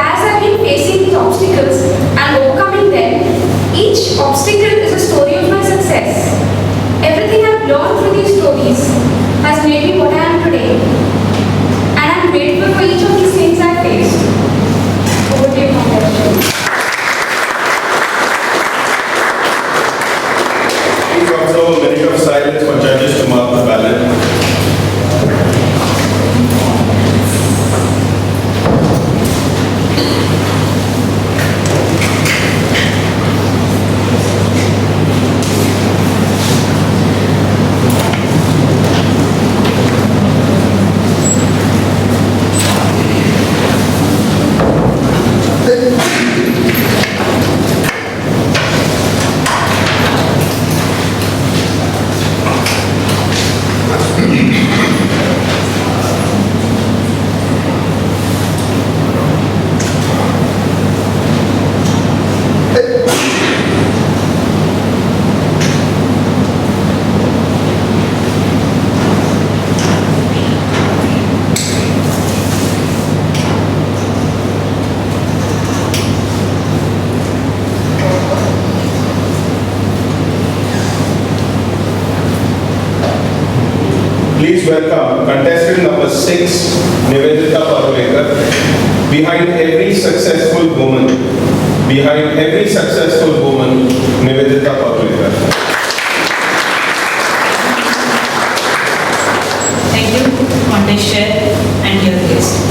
Please welcome contestant number 6, Nivedita Parulekar. Behind every successful woman, Nivedita Parulekar. Thank you, contest chair and dear guest.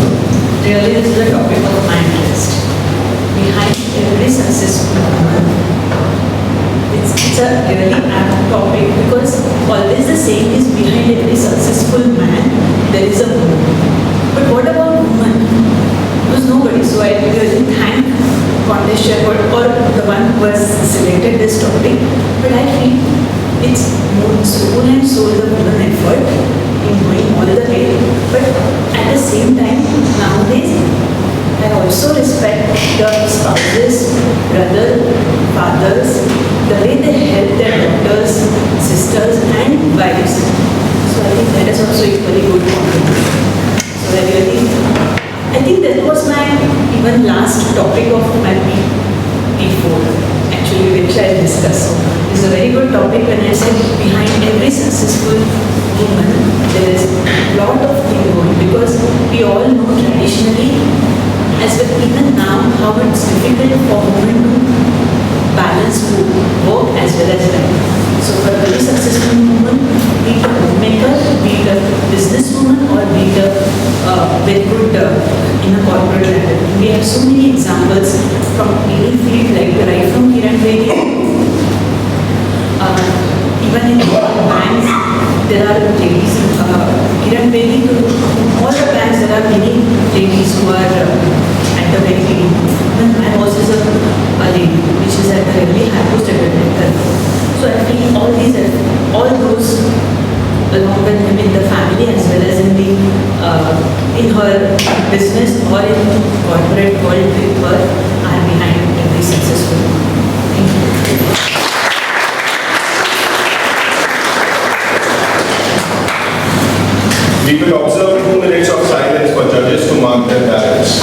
Really, this is a topic of my interest. Behind every successful woman, it's a really apt topic because always the saying is behind every successful man, there is a woman. But what about woman? There was nobody. So I really thank contest chair or the one who has selected this topic. But I feel it's more soul and soul the woman effort in doing all the way. But at the same time, nowadays, I also respect the spouses, brothers, fathers, the way they help their daughters, sisters and wives. So I think that is also equally good contribution. So I think that was my even last topic of my P4, actually, which I discussed. So it's a very good topic when I said behind every successful woman, there is a lot of things going because we all know traditionally, as well even now, how it's difficult for women to balance work as well as life. So for a very successful woman, be it a homemaker, be it a businesswoman, or be it a very good in a corporate level. We have so many examples from any field, like right from Kiran Bedi, even in banks, there are ladies, Kiran Bedi, all the banks, there are many ladies who are at the very beginning. Even my boss is a lady, which is at the very high post at the director. So I think all those, along with him in the family as well as in the in her business or in corporate world with her, are behind every successful woman. Thank you. We will observe 2 minutes of silence for judges to mark their ballots.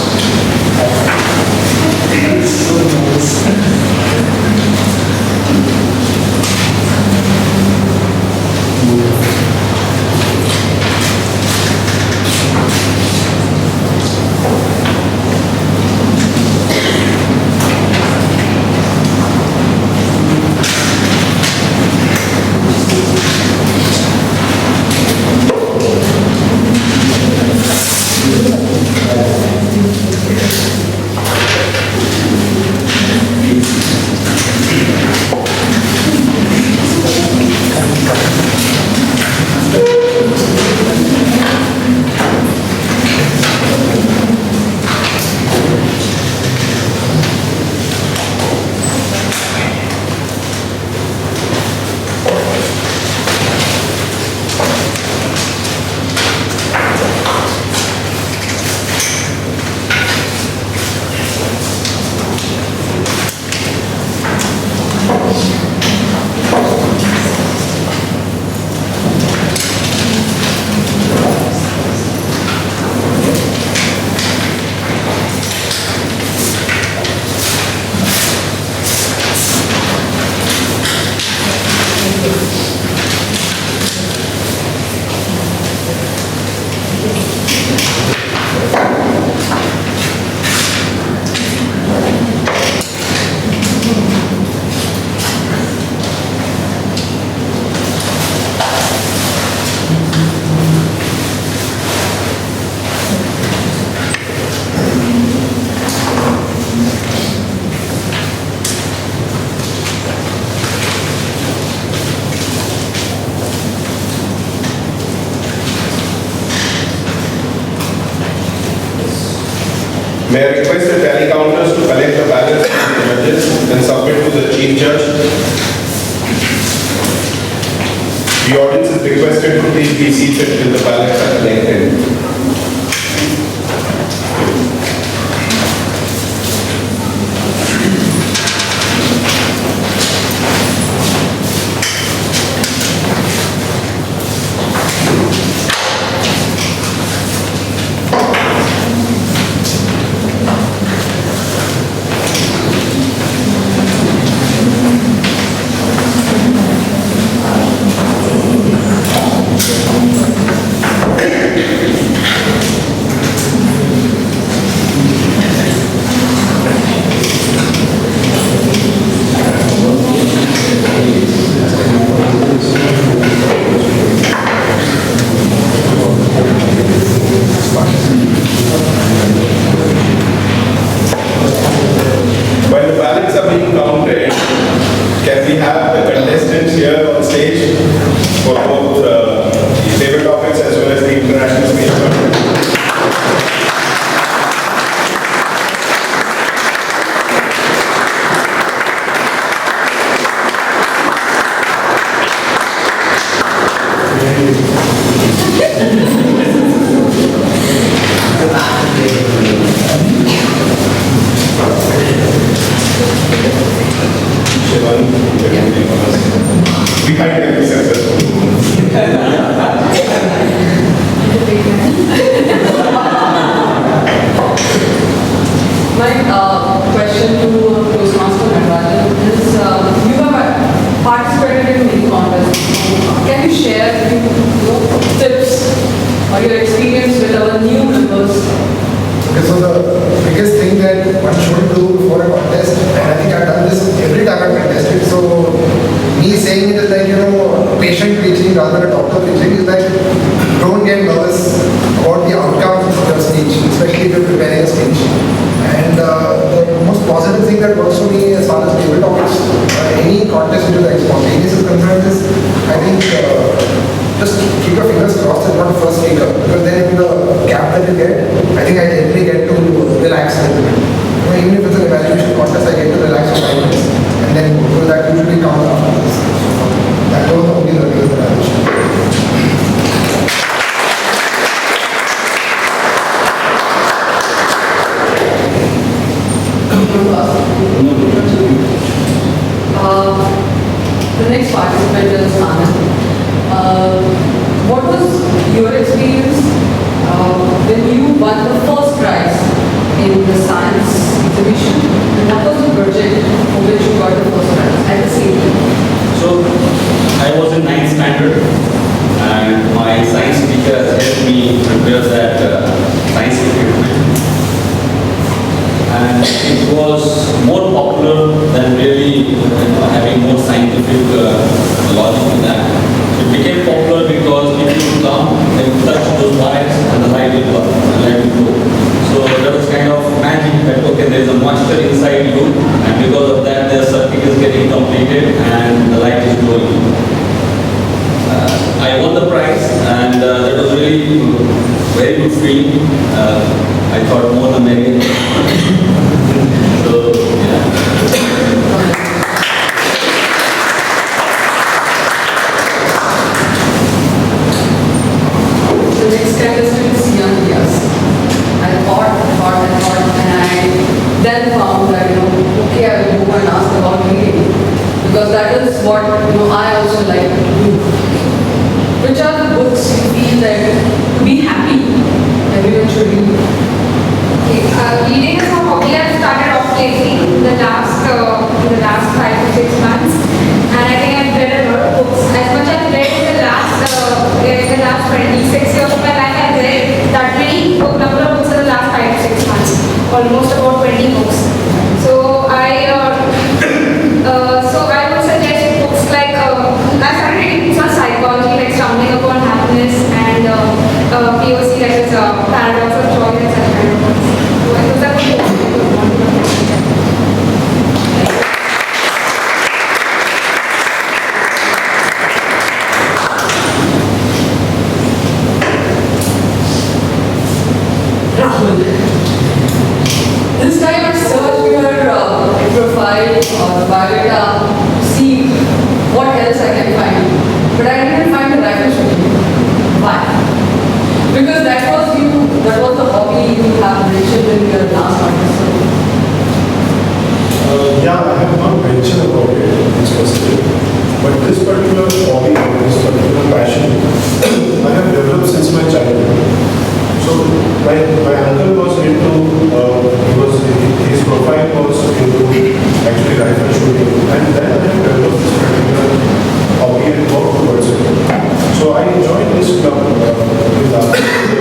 May I request the tally counters to collect the ballots from the judges and submit to the chief judge. The audience is requested to please be seated till the ballots are collected. While the ballots are being counted, can we have the contestants here on stage for both the table topics as well as the international speech contest? We might be successful. My question to Toastmaster Natarajan is, you have participated in many contests. Can you share tips or your experience with our new members? Okay, so the biggest thing that one should do before a contest, and I think I've done this every time I've contested, so me saying it is like, patient preaching rather than a doctor preaching, is that don't get nervous about the outcome of your speech, especially if you're preparing a speech. And the most positive thing that works for me as far as table topics, any contest which is like spontaneous is concerned is, I think, just keep your fingers crossed and not first speaker, because then in the gap that you get, I think I generally get to relax a little bit. Even if it's an evaluation contest, I get to relax for 5 minutes, and then because that usually comes after this. So that was the only learning that I was. The next participant is Anand. What was your experience when you won the first prize in the science exhibition? And that was the project for which you got the first prize at the same time. So I was in 9th standard and my science teacher helped me prepare that science equipment. And it was more popular than really having more scientific logic in that. It became popular because if you come and touch those wires and the light will work and light will go. So there was kind of magic that okay, there is a monster inside you, and because of that the circuit is getting completed and the light is glowing. I won the prize and that was really very good feeling. I thought more than merrier. So yeah. The next contestant is young Yas. I thought, and I then found that, okay, I will go and ask about reading. Because that is what, I also like to do. Which are the books you feel that to be happy, everyone should read? Okay, reading is how hobby I've started off lately in the last 5 to 6 months, and I think I've read a lot of books. As much as I've read in the last 26 years of my life, I've read that many number of books in the last 5 to 6 months, almost about 20 books. So I would suggest books like I started reading books on psychology, like Stumbling Upon Happiness, and POC, that is Paradox of Choice, and such kind of books. So I those are good books. profile or the biodata to see what else I can find. But I didn't find the rifle shooting. Why? Because that was the hobby you have mentioned in your last article. Yeah, I have not mentioned about it in specific, but this particular hobby, this particular passion, I have developed since my childhood. So my uncle was into, his profile was into actually rifle shooting, and then I have developed this particular hobby and worked towards it. So I joined this club with the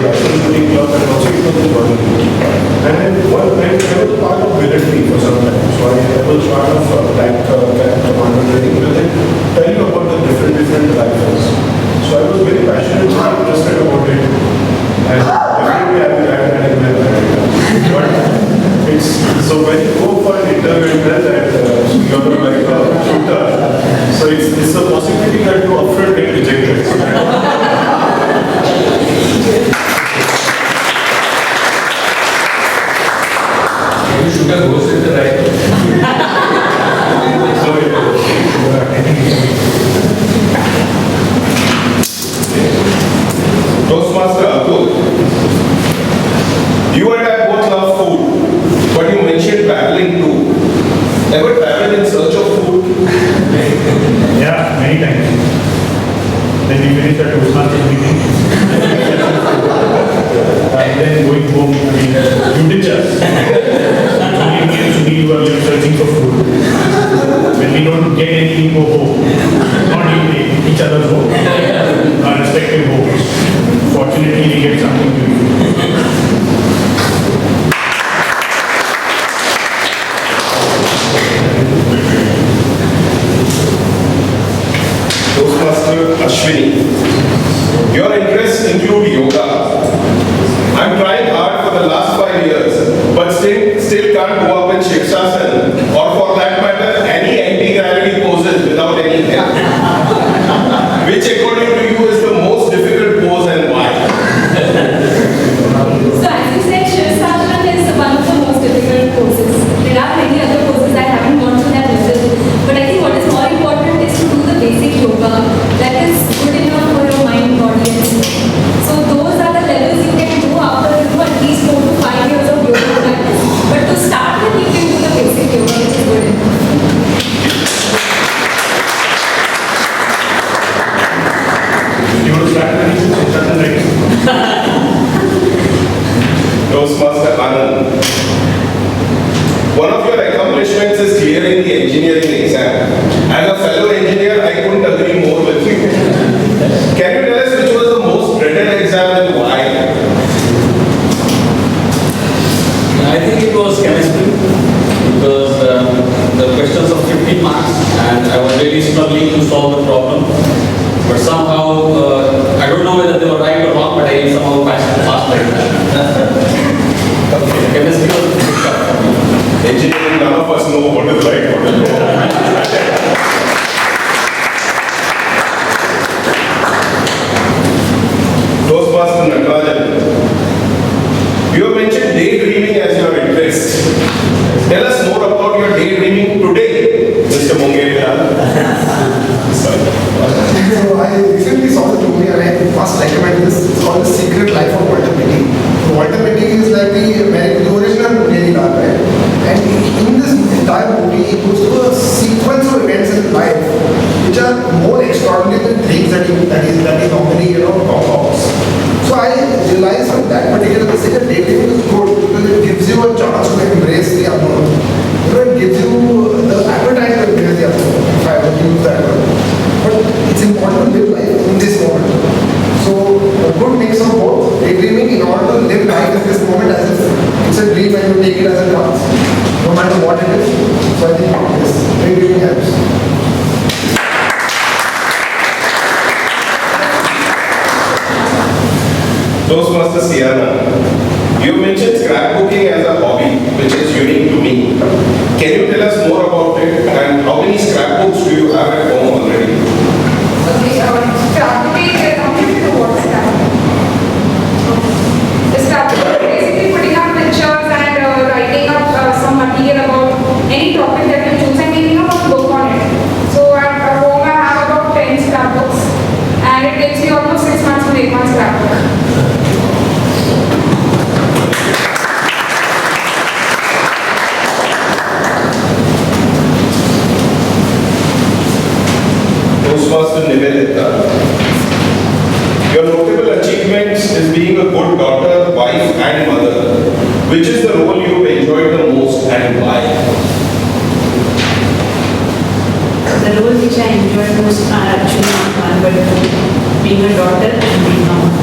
rifle shooting club, and also it was in Berlin. And I was part of military for some time. So I was part of tank commander training, where they tell you about the different rifles. So I was very passionate and interested about it. And definitely I will add that in my career. But it's, so when you go for an interview and tell that you're like a shooter, so it's a possibility that you upfront get rejected. You should have goes with the right. Toastmaster Atul, you and I both love food, but you mentioned traveling too. Ever traveled in search of food? Yeah, many times. Then we finish our Toastmasters meeting. And then going home, I mean, you ditch us. Only me and Sunil were left searching for food. When we don't get anything, go home. Not eat each other's home. Our respective homes. Fortunately, we get something to eat. Toastmaster Ashwini, your interests include yoga. I'm trying hard for the last 5 years, but still can't go up in Shikshasana, or for that matter, any anti-gravity poses without any help. Which according to you is the most difficult pose and why? So as you said, Shivasana is one of the most difficult poses. There are many other poses I haven't gone to that level. But I think what is more important is to do the basic yoga that is good enough for your mind, body and soul. So those are the levels you can do after at least 4 to 5 years of yoga practice. But to start with, you can do the basic yoga, which is good enough. You want to start with the instructor, right? Toastmaster Anand, one of your accomplishments is clearing the engineering exam. As a fellow engineer, I couldn't agree more with you. Can you tell us which was the most dreaded exam and why? I think it was chemistry because the questions of 50 marks and I was really struggling to solve the problem. But somehow, I don't know whether they were right or wrong, but I somehow passed like that. Chemistry was a bit tough for me. Engineering, none of us know what is right, what is wrong. Toastmaster Natarajan, you have mentioned daydreaming as your interest. Tell us more about your daydreaming today, Mr. Mungetia. So I recently saw the movie and I must recommend this. It's called The Secret Life of Walter Mitty. So Walter Mitty is like the original movie star, right? And in this entire movie, he goes through a sequence of events in his life which are more extraordinary than things that he normally talk about. So I realized from that particular message that daydreaming is good because it gives you a chance to embrace the unknown. It gives you the appetite to embrace the unknown, if I would use that word. But it's important to live life in this moment. So a good mix of both, daydreaming in order to live life in this moment as if it's a dream and you take it as it comes, no matter what it is. So I think this daydreaming helps. Toastmaster Siana, you mentioned scrapbooking as a hobby, which is unique to me. Can you tell us more about it and how many scrapbooks do you have at home already? Okay, scrapbooking, I'm going to what is scrapbooking. The scrapbooking is basically putting up pictures and writing up some material about any topic that you choose and we want to work on it. So at home I have about 10 scrapbooks and it takes me almost 6 months to make one scrapbook. Toastmaster Nivedita, your notable achievements is being a good daughter, wife and mother. Which is the role you enjoyed the most and why? The role which I enjoy most are actually not one but two. Being a daughter and being a mother.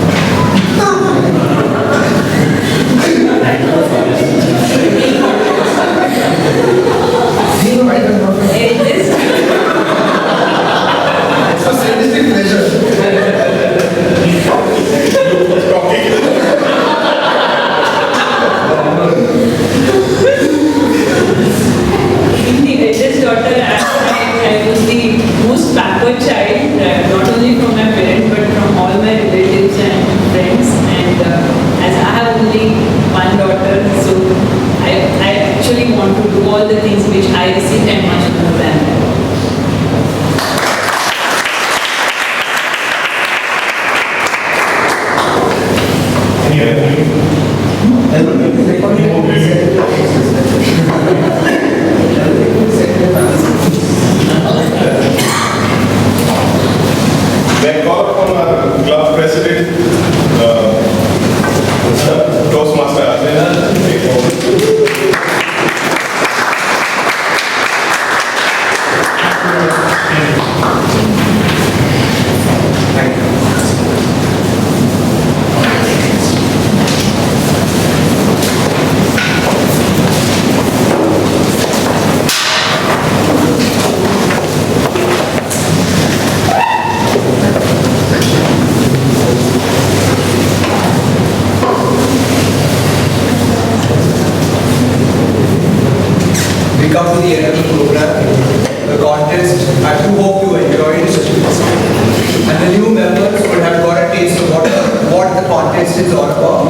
It is. It's a sadistic pleasure. Being the eldest daughter, I was the most backward child, not only from my parents but from all my relatives and friends. And as I have only one daughter, so I actually want to do all the things which I received and much more than that. May I call upon our club president, Mr. Toastmaster Arvind, to take over. We come to the end of the program, the contest. I do hope you enjoyed it. And the new members would have got a taste of what the contest is all about.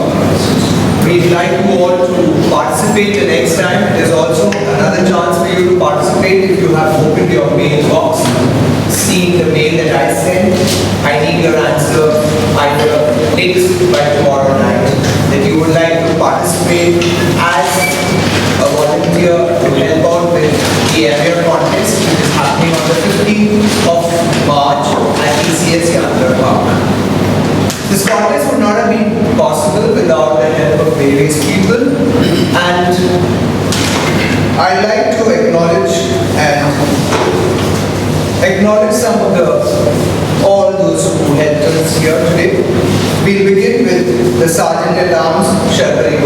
We'd like you all to participate the next time. There's also another chance for you to participate if you have opened your mail box, seen the mail that I sent. I need your answer either next by tomorrow night that you would like to participate as a volunteer to help out with the area contest which is happening on the 15th of March at ECS Yandar Park. This contest would not have been possible without the help of various people, and I'd like to acknowledge some of all those who helped us here today. We'll begin with the Sergeant at Arms, Sharpari.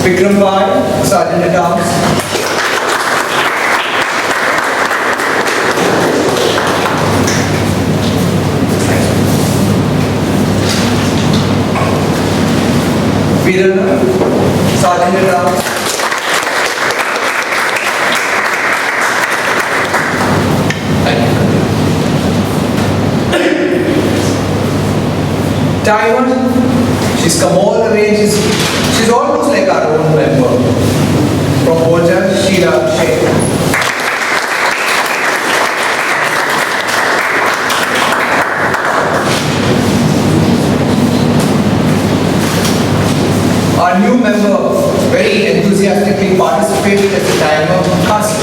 Vikram Bhai, Sergeant at Arms. Veerana, Sergeant at Arms. Taiwan, she's come all the way, she's almost like our own member. From Boljan, Sheila Sheikh. Our new member very enthusiastically participated at the timer, Kasim.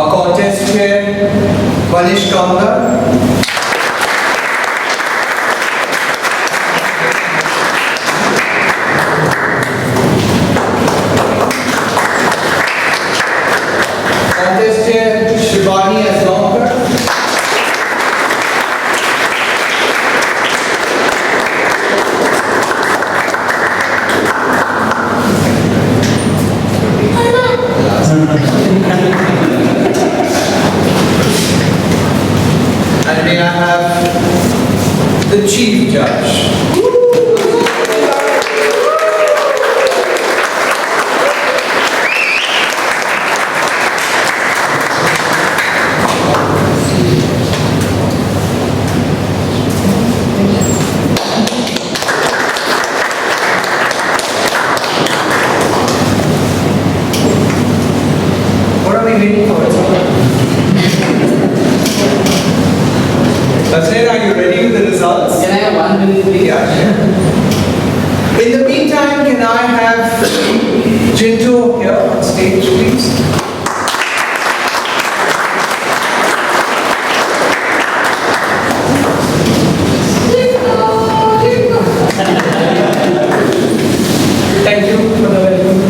our contest chair, Manish Kamdar. Contest chair, Shivani Aslamkar. And may I have the chief judge. What are we waiting for? Aslen, are you ready with the results? Can I have 1 minute, please? Yeah, sure. In the meantime, can I have Jinto here on stage, please? Thank you for the welcome.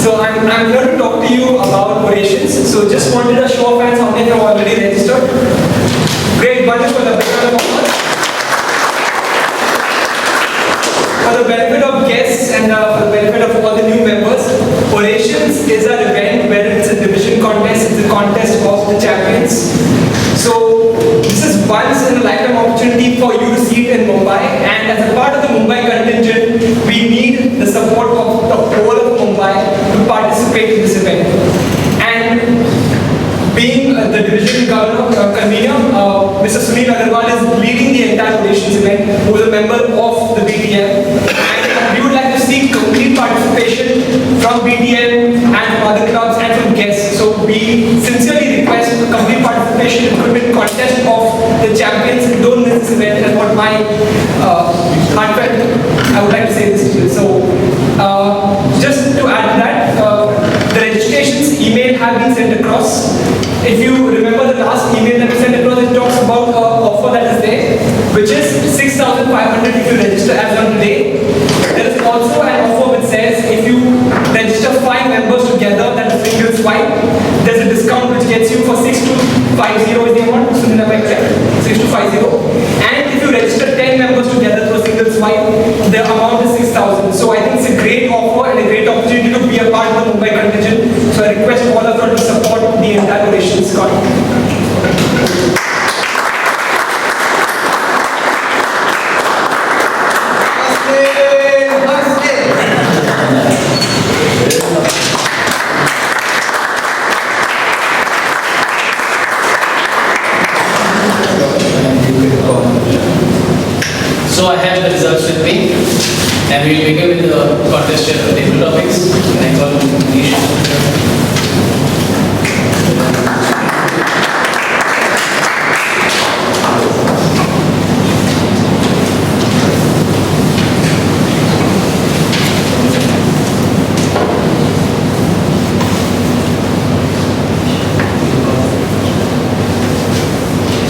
So I'm here to talk to you about orations. So just wanted a show of hands, how many have already registered? Great, wonderful. A big round of applause. For the benefit of guests and for the benefit of all the new members, orations is an event where it's a division contest, it's a contest of the champions. So this is once in a lifetime opportunity for you to see it in Mumbai, and as a part of the Mumbai contingent, we need the support of the whole of Mumbai to participate in this event. And being the division convener, Mr. Sunil Agarwal is leading the entire orations event, who is a member of the BTM. And we would like to see complete participation from BTM and from other clubs and from guests. So we sincerely request complete participation in the contest of the champions. Don't miss this event, and what my heartfelt, I would like to say this to you. So just to add to that, the registrations email have been sent across. If you remember the last email that we sent across, it talks about an offer that is there, which is 6,500 if you register as on today. There is also an offer which says if you register 5 members together, that is single swipe, there's a discount which gets you for 6250 is the amount, so then I check, 6250. And if you register 10 members together through a single swipe, the amount is 6,000. So I think it's a great offer and a great opportunity to be a part of the Mumbai contingent. So I request all of you to support the entire orations contest. So I have the results with me, and we will begin with the contest chair for table topics. I call Manish.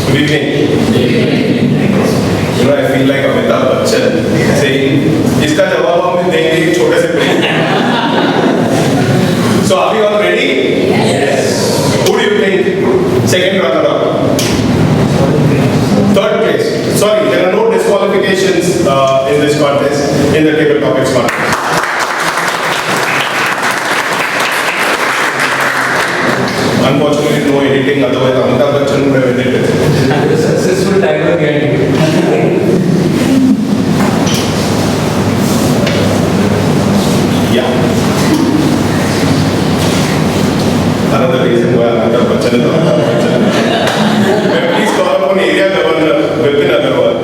Good evening. You know, I feel like Amitabh Bachchan saying, "Iska jawab hum denge ek छोटे से break." So are we all ready? Yes. Who do you think? Second runner-up. Third place. Sorry, there are no disqualifications in this contest, in the table topics contest. Unfortunately, no editing, otherwise Amitabh Bachchan would have edited it. A successful timer behind Yeah. Another reason why Amitabh Bachchan is Amitabh Bachchan. May I please call upon area governor Vipin Agarwal.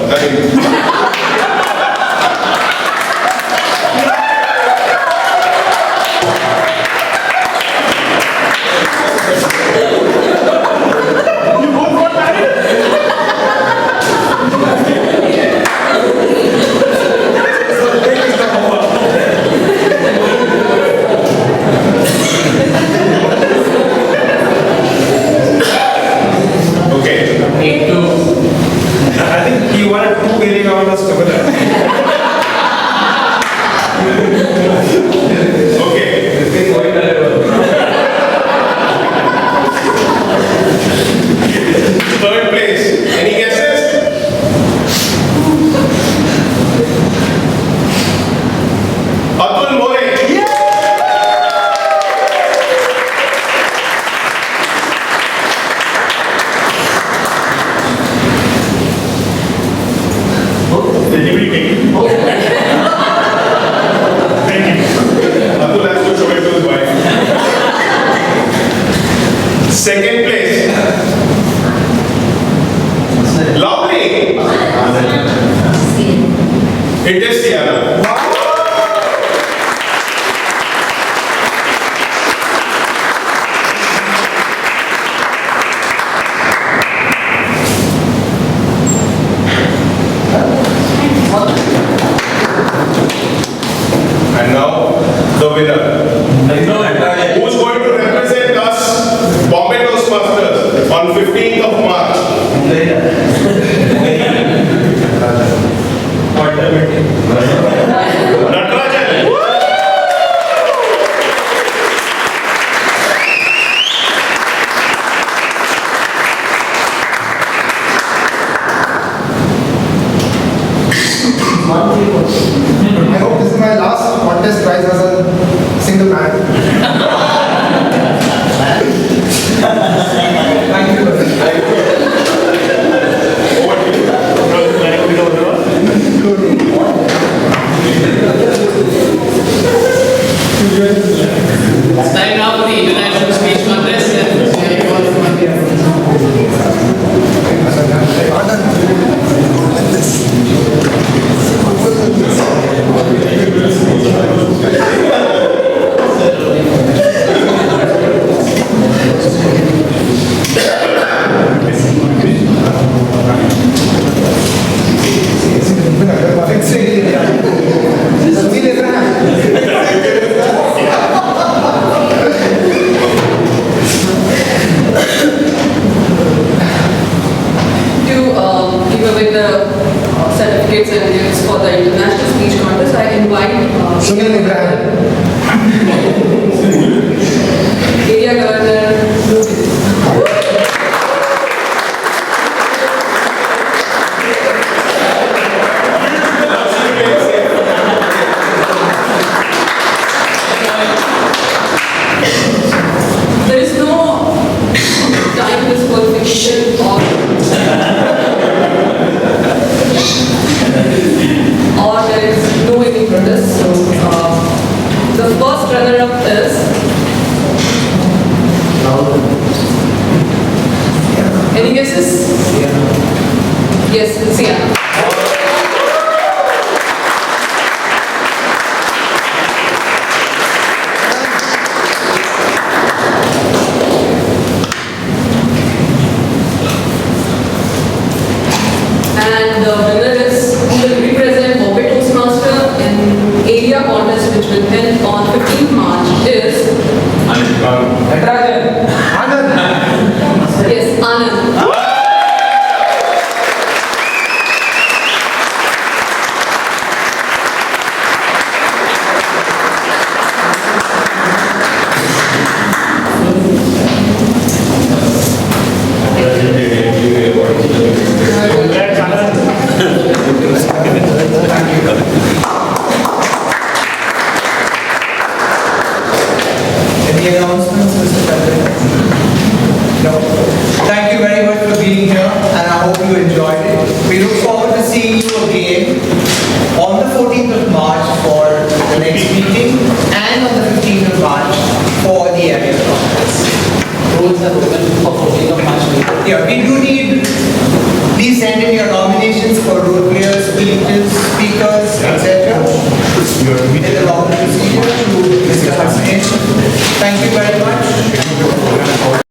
Second place. Lovely. It is Sienna. And now the winner. Who's going to represent us, Bombay Toastmasters, on 15th of March? Natarajan. I hope this is my last contest prize as a single man. Thank you. It's time now for the international speech contest. And we are all from India. To give away the certificates and gifts for the international speech contest, I invite Sunil Ibrahim. Area Governor There is no time disqualification or there is no any protest. So the first runner-up is any guesses? Yes, Sienna. And the winner is who will represent Bombay Toastmaster in area contest which will held on 15th March is yes, Anand. Any announcements, Mr. President? No. Thank you very much for being here, and I hope you enjoyed it. We look forward to seeing you again on the 14th of March for the next meeting, and on the 15th of March for the area conference. Rules are open for 14th of March. Yeah, we do need, please send in your nominations for role players, speakers, etc. In the long procedure to Mr. Hassan. Thank you very much.